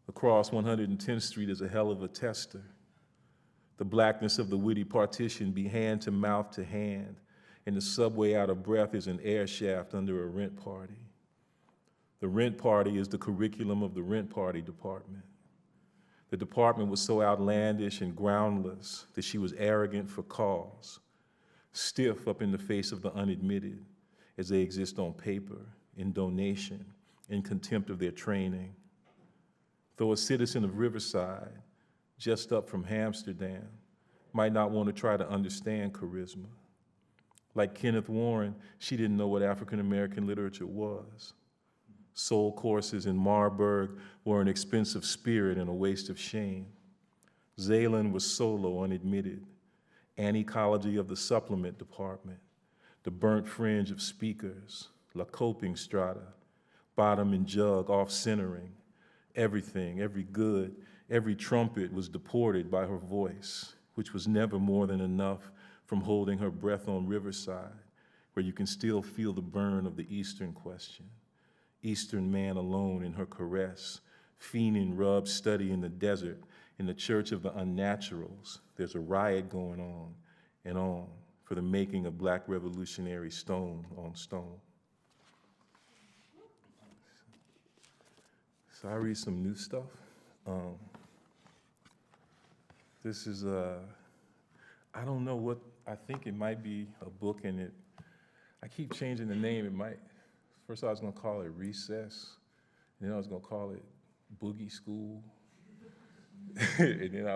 Across 110th Street is a hell of a tester. The blackness of the witty partition be hand to mouth to hand, and the subway out of breath is an air shaft under a rent party. The rent party is the curriculum of the rent party department. The department was so outlandish and groundless that she was arrogant for cause, stiff up in the face of the unadmitted as they exist on paper, in donation, in contempt of their training. Though a citizen of Riverside, just up from Amsterdam, might not want to try to understand charisma. Like Kenneth Warren, she didn't know what African American literature was. Soul courses in Marburg were an expensive spirit and a waste of shame. Zaylan was solo, unadmitted. Anecology of the supplement department, the burnt fringe of speakers, La Coping strata, bottom and jug off-centering. Everything, every good, every trumpet was deported by her voice, which was never more than enough from holding her breath on Riverside, where you can still feel the burn of the Eastern question. Eastern man alone in her caress, fiending rub study in the desert, in the church of the unnaturals. There's a riot going on for the making of black revolutionary stone on stone. So I read some new stuff. This is, I don't know what, I think it might be a book and I keep changing the name. It might, first I was gonna call it Recess, and then I was gonna call it Boogie School. And then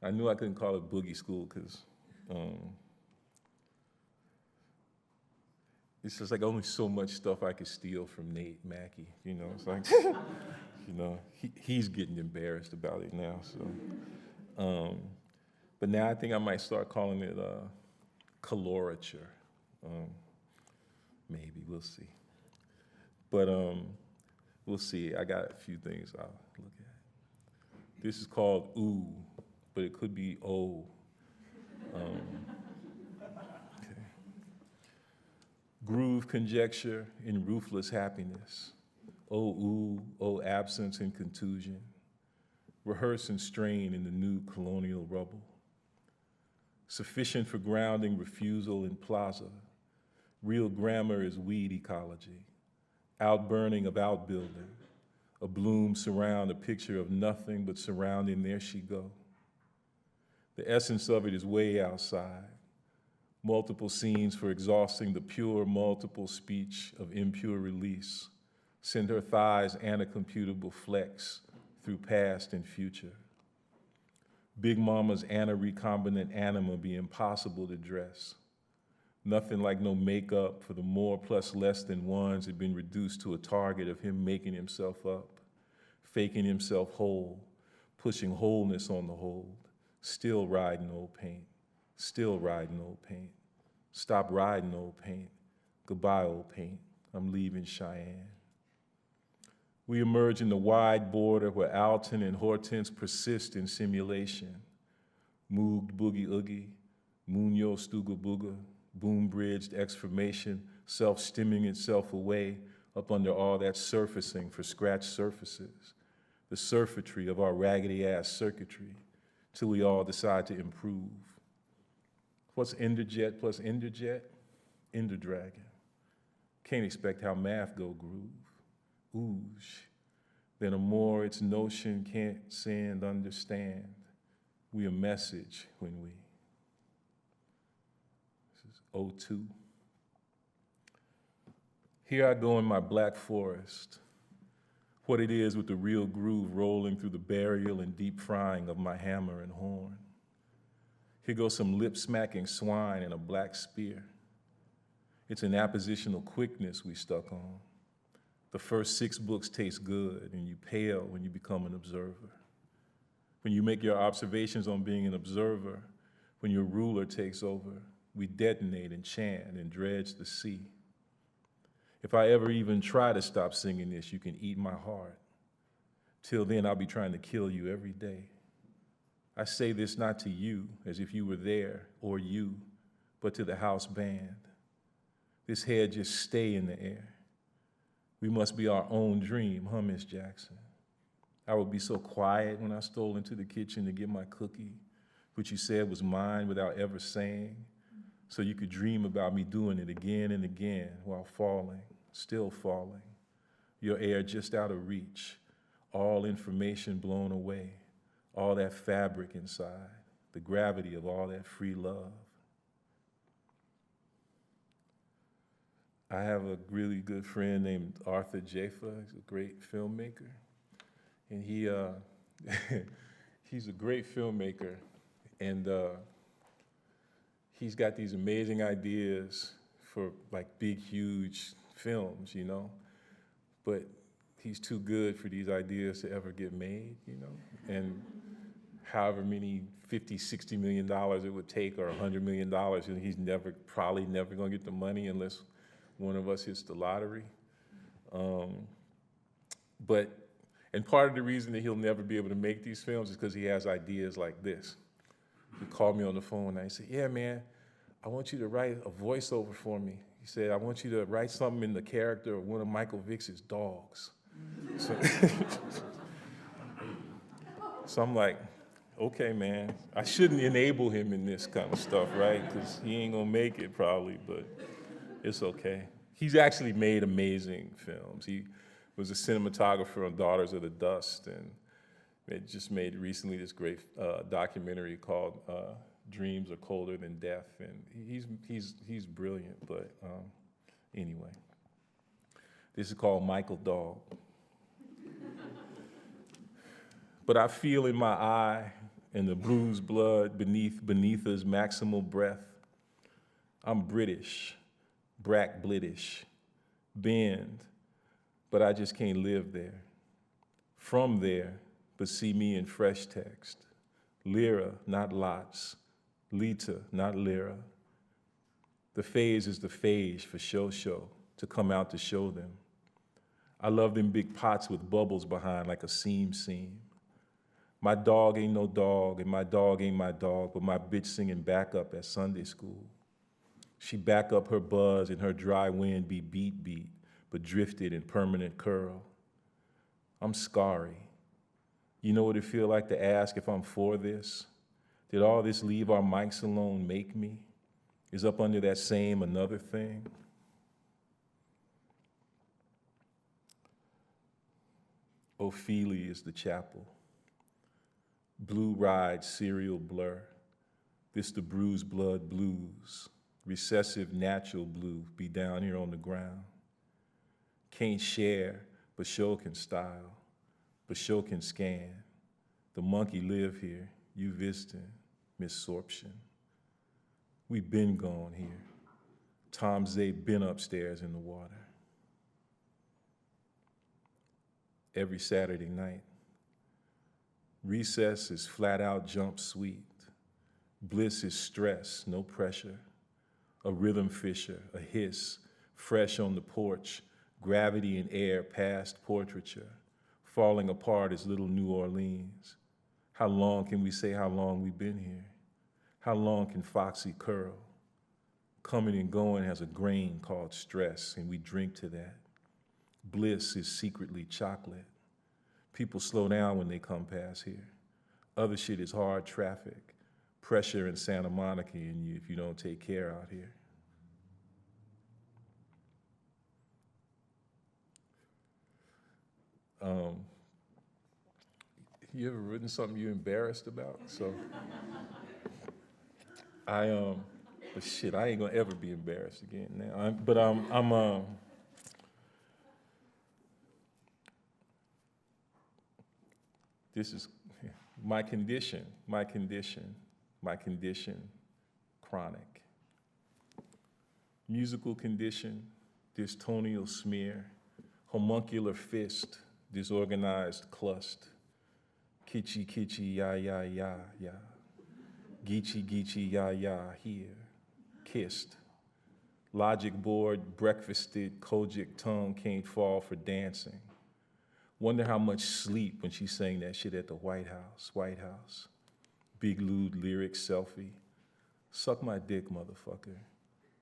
I knew I couldn't call it Boogie School because it's just like only so much stuff I could steal from Nate Mackey, you know? It's like, you know, he's getting embarrassed about it now, so. But now I think I might start calling it colorature. Maybe, we'll see. But we'll see. I got a few things I'll look at. This is called Ooh, but it could be O. Okay. Groove conjecture in ruthless happiness. Oh, ooh, oh, absence and contusion. Rehearse and strain in the new colonial rubble. Sufficient for grounding refusal in plaza. Real grammar is weed ecology. Outburning of outbuilding. A bloom surround a picture of nothing but surrounding there she go. The essence of it is way outside. Multiple scenes for exhausting the pure multiple speech of impure release. Send her thighs anacomputable flex through past and future. Big Mama's ana-recombinant anima be impossible to dress. Nothing like no makeup for the more plus less than ones had been reduced to a target of him making himself up, faking himself whole, pushing wholeness on the hold, still riding old paint, still riding old paint. Stop riding old paint, goodbye old paint, I'm leaving Cheyenne. We emerge in the wide border where Alton and Hortense persist in simulation. Mooged boogie oogie, Munyo stuga booga, boom-bridged exformation, self-stimming itself away up under all that surfacing for scratched surfaces, the surfeitry of our raggedy-ass circuitry, till we all decide to improve. What's Enderjet plus Enderjet? Enderdragon. Can't expect how math go groove. Ooge. Then a more its notion can't send understand. We a message when we. This is O2. Here I go in my black forest. What it is with the real groove rolling through the burial and deep frying of my hammer and horn. Here goes some lip-smacking swine and a black spear. It's an appositional quickness we stuck on. The first 6 books taste good, and you pale when you become an observer. When you make your observations on being an observer, when your ruler takes over, we detonate and chant and dredge the sea. If I ever even try to stop singing this, you can eat my heart. Till then, I'll be trying to kill you every day. I say this not to you, as if you were there, or you, but to the house band. This head just stay in the air. We must be our own dream, huh, Miss Jackson? I would be so quiet when I stole into the kitchen to get my cookie, which you said was mine without ever saying, so you could dream about me doing it again and again while falling, still falling. Your air just out of reach, all information blown away, all that fabric inside, the gravity of all that free love. I have a really good friend named Arthur Jafa. He's a great filmmaker. And he's a great filmmaker. And he's got these amazing ideas for like big, huge films, you know? But he's too good for these ideas to ever get made, you know? And however many $50, $60 million it would take, or $100 million, and he's probably never gonna get the money unless one of us hits the lottery. And part of the reason that he'll never be able to make these films is because he has ideas like this. He called me on the phone and I said, yeah, man, I want you to write a voiceover for me. He said, I want you to write something in the character of one of Michael Vick's dogs. So I'm like, okay, man, I shouldn't enable him in this kind of stuff, right? Because he ain't gonna make it probably, but it's okay. He's actually made amazing films. He was a cinematographer on Daughters of the Dust, and it just made recently this great documentary called Dreams Are Colder Than Death, and he's brilliant, but anyway. This is called Michael Dog. But I feel in my eye and the bruised blood beneath his maximal breath. I'm British, brack Blitish, bend, but I just can't live there. From there, but see me in fresh text. Lira, not lots. Lita, not lira. The phase is the phase for show, to come out to show them. I love them big pots with bubbles behind like a seam. My dog ain't no dog, and my dog ain't my dog, but my bitch singing backup at Sunday school. She back up her buzz and her dry wind be beat, but drifted in permanent curl. I'm scarry. You know what it feel like to ask if I'm for this? Did all this leave our mics alone make me? Is up under that same another thing? Ophelia is the chapel. Blue ride, serial blur. This the bruised blood blues. Recessive natural blue be down here on the ground. Can't share, but show can style, but show can scan. The monkey live here, you visiting, missorption. We been gone here. Tom Zay been upstairs in the water. Every Saturday night. Recess is flat out jump sweet. Bliss is stress, no pressure. A rhythm fisher, a hiss, fresh on the porch, gravity and air past portraiture, falling apart as little New Orleans. How long can we say how long we've been here? How long can Foxy curl? Coming and going has a grain called stress, and we drink to that. Bliss is secretly chocolate. People slow down when they come past here. Other shit is hard traffic, pressure in Santa Monica in you if you don't take care out here. You ever written something you're embarrassed about? So, but shit, I ain't gonna ever be embarrassed again now. This is my condition, chronic. Musical condition, dystonial smear, homuncular fist, disorganized clust, kitschy, ya, geechy, ya, here, kissed. Logic board, breakfasted, kojic tongue can't fall for dancing. Wonder how much sleep when she sang that shit at the White House. Big lewd lyric selfie. Suck my dick, motherfucker.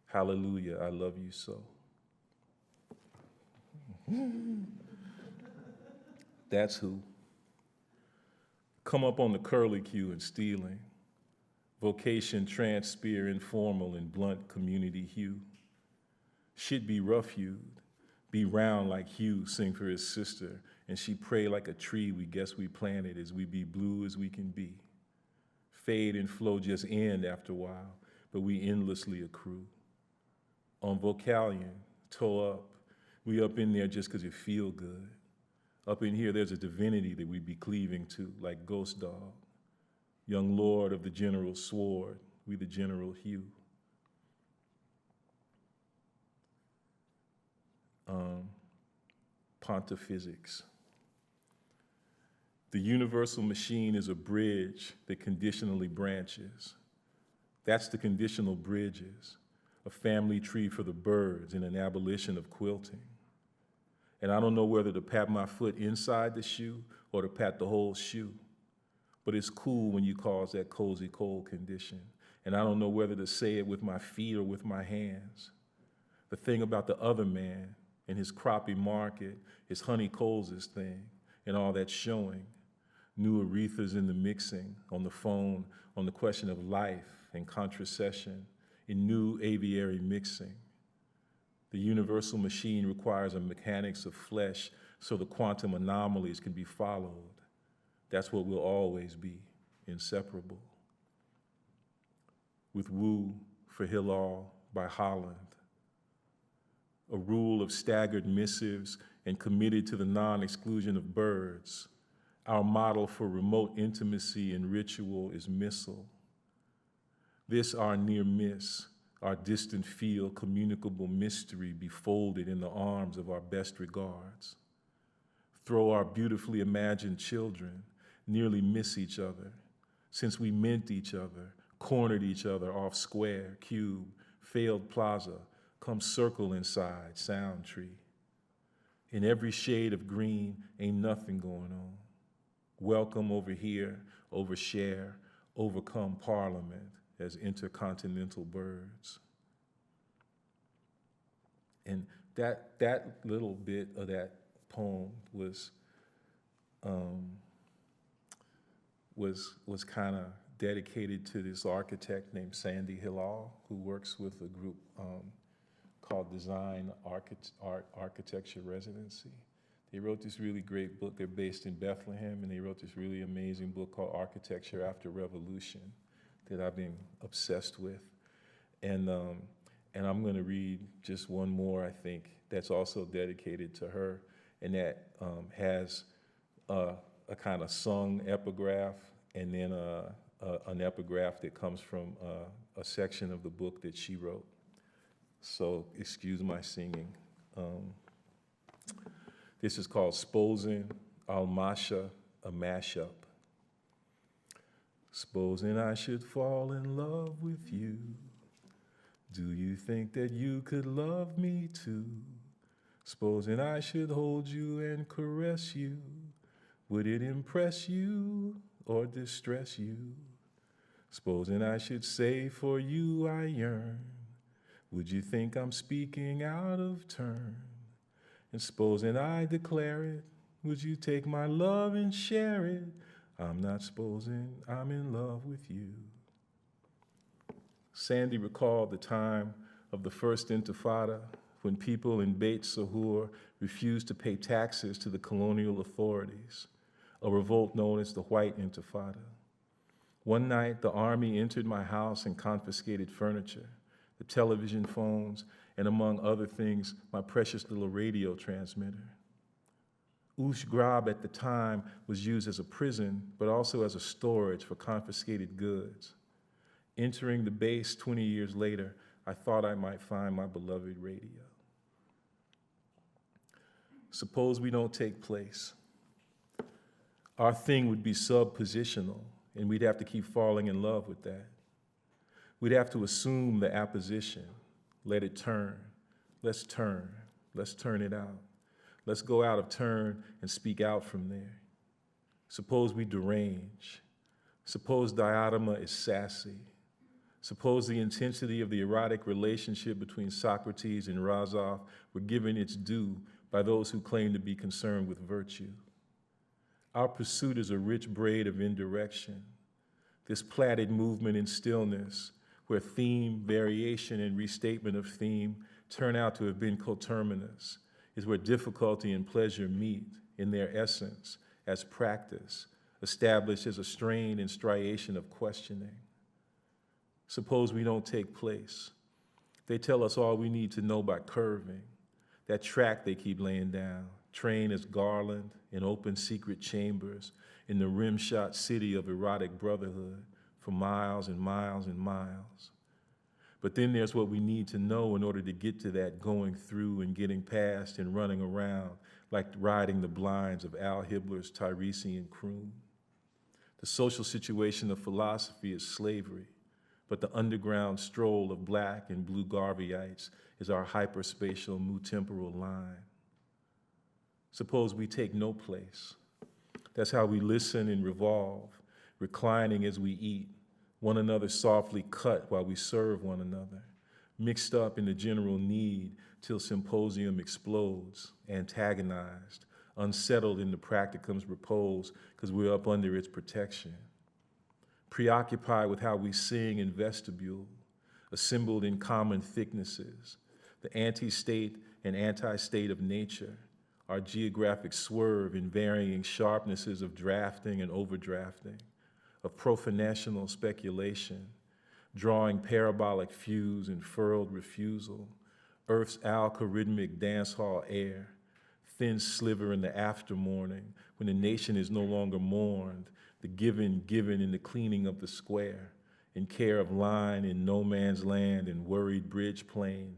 Hallelujah, I love you so. That's who. Come up on the curlicue and stealing. Vocation trans-spear informal and blunt community hue. Shit be rough-hued. Be round like Hugh sing for his sister, and she pray like a tree we guess we planted as we be blue as we can be. Fade and flow just end after a while, but we endlessly accrue. On Vocalion, toe up. We up in there just because it feel good. Up in here, there's a divinity that we be cleaving to, like Ghost Dog. Young lord of the general sword, we the general hue. Pontiphysics. The universal machine is a bridge that conditionally branches. That's the conditional bridges, a family tree for the birds and an abolition of quilting. And I don't know whether to pat my foot inside the shoe or to pat the whole shoe, but it's cool when you cause that cozy cold condition. And I don't know whether to say it with my feet or with my hands. The thing about the other man and his crappie market, his honey Coles' thing, and all that showing, new Arethas in the mixing, on the phone, on the question of life and contracession, in new aviary mixing. The universal machine requires a mechanics of flesh so the quantum anomalies can be followed. That's what we'll always be, inseparable. With Woo for Hillel by Holland. A rule of staggered missives and committed to the non-exclusion of birds. Our model for remote intimacy and ritual is missile. This our near miss, our distant field, communicable mystery be folded in the arms of our best regards. Throw our beautifully imagined children, nearly miss each other, since we meant each other, cornered each other off square, cube, failed plaza, come circle inside, sound tree. In every shade of green, ain't nothing going on. Welcome over here, overshare, overcome parliament as intercontinental birds. And that little bit of that poem was kind of dedicated to this architect named Sandy Hillel, who works with a group called Design Art Architecture Residency. They wrote this really great book. They're based in Bethlehem, and they wrote this really amazing book called Architecture After Revolution that I've been obsessed with. And I'm going to read just one more, I think, that's also dedicated to her, and that has a kind of sung epigraph, and then an epigraph that comes from a section of the book that she wrote. So excuse my singing. This is called Sposin Almasha, a mashup. Supposing I should fall in love with you, do you think that you could love me too? Supposing I should hold you and caress you, would it impress you or distress you? Supposing I should say for you I yearn, would you think I'm speaking out of turn? And supposing I declare it, would you take my love and share it? I'm not supposing I'm in love with you. Sandy recalled the time of the first Intifada when people in Beit Sahur refused to pay taxes to the colonial authorities, a revolt known as the White Intifada. One night, the army entered my house and confiscated furniture, the television phones, and among other things, my precious little radio transmitter. Ush Grab at the time was used as a prison, but also as a storage for confiscated goods. Entering the base 20 years later, I thought I might find my beloved radio. Suppose we don't take place. Our thing would be subpositional, and we'd have to keep falling in love with that. We'd have to assume the apposition, let it turn. Let's turn it out. Let's go out of turn and speak out from there. Suppose we derange. Suppose diatoma is sassy. Suppose the intensity of the erotic relationship between Socrates and Razov were given its due by those who claim to be concerned with virtue. Our pursuit is a rich braid of indirection, this plaited movement in stillness, where theme, variation, and restatement of theme turn out to have been coterminous, is where difficulty and pleasure meet in their essence as practice, established as a strain and striation of questioning. Suppose we don't take place. They tell us all we need to know by curving, that track they keep laying down, train as garland in open secret chambers in the rim-shot city of erotic brotherhood for miles and miles and miles. But then there's what we need to know in order to get to that going through and getting past and running around, like riding the blinds of Al Hibbler's Tiresian croon. The social situation of philosophy is slavery, but the underground stroll of black and blue Garveyites is our hyperspatial mu-temporal line. Suppose we take no place. That's how we listen and revolve, reclining as we eat, one another softly cut while we serve one another, mixed up in the general need till symposium explodes, antagonized, unsettled in the practicum's repose because we're up under its protection, preoccupied with how we sing in vestibule, assembled in common thicknesses, the anti-state and anti-state of nature, our geographic swerve in varying sharpnesses of drafting and overdrafting, of profanational speculation, drawing parabolic fuse and furled refusal, Earth's algorithmic dance hall air, thin sliver in the aftermorning when the nation is no longer mourned, the given in the cleaning of the square, in care of line in no man's land and worried bridge plane,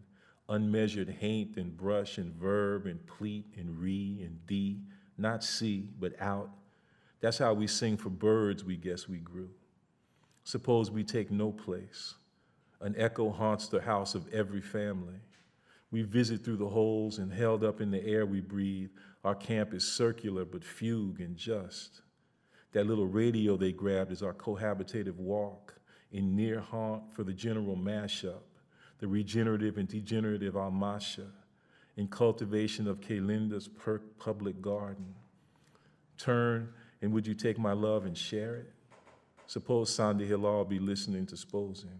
unmeasured haint and brush and verb and pleat and re and d, not see, but out. That's how we sing for birds we guess we grew. Suppose we take no place. An echo haunts the house of every family. We visit through the holes and held up in the air we breathe. Our camp is circular but fugue and just. That little radio they grabbed is our cohabitative walk in near haunt for the general mashup, the regenerative and degenerative almasha, in cultivation of Kalinda's public garden. Turn, and would you take my love and share it? Suppose Sandy Hilal be listening to Sposing.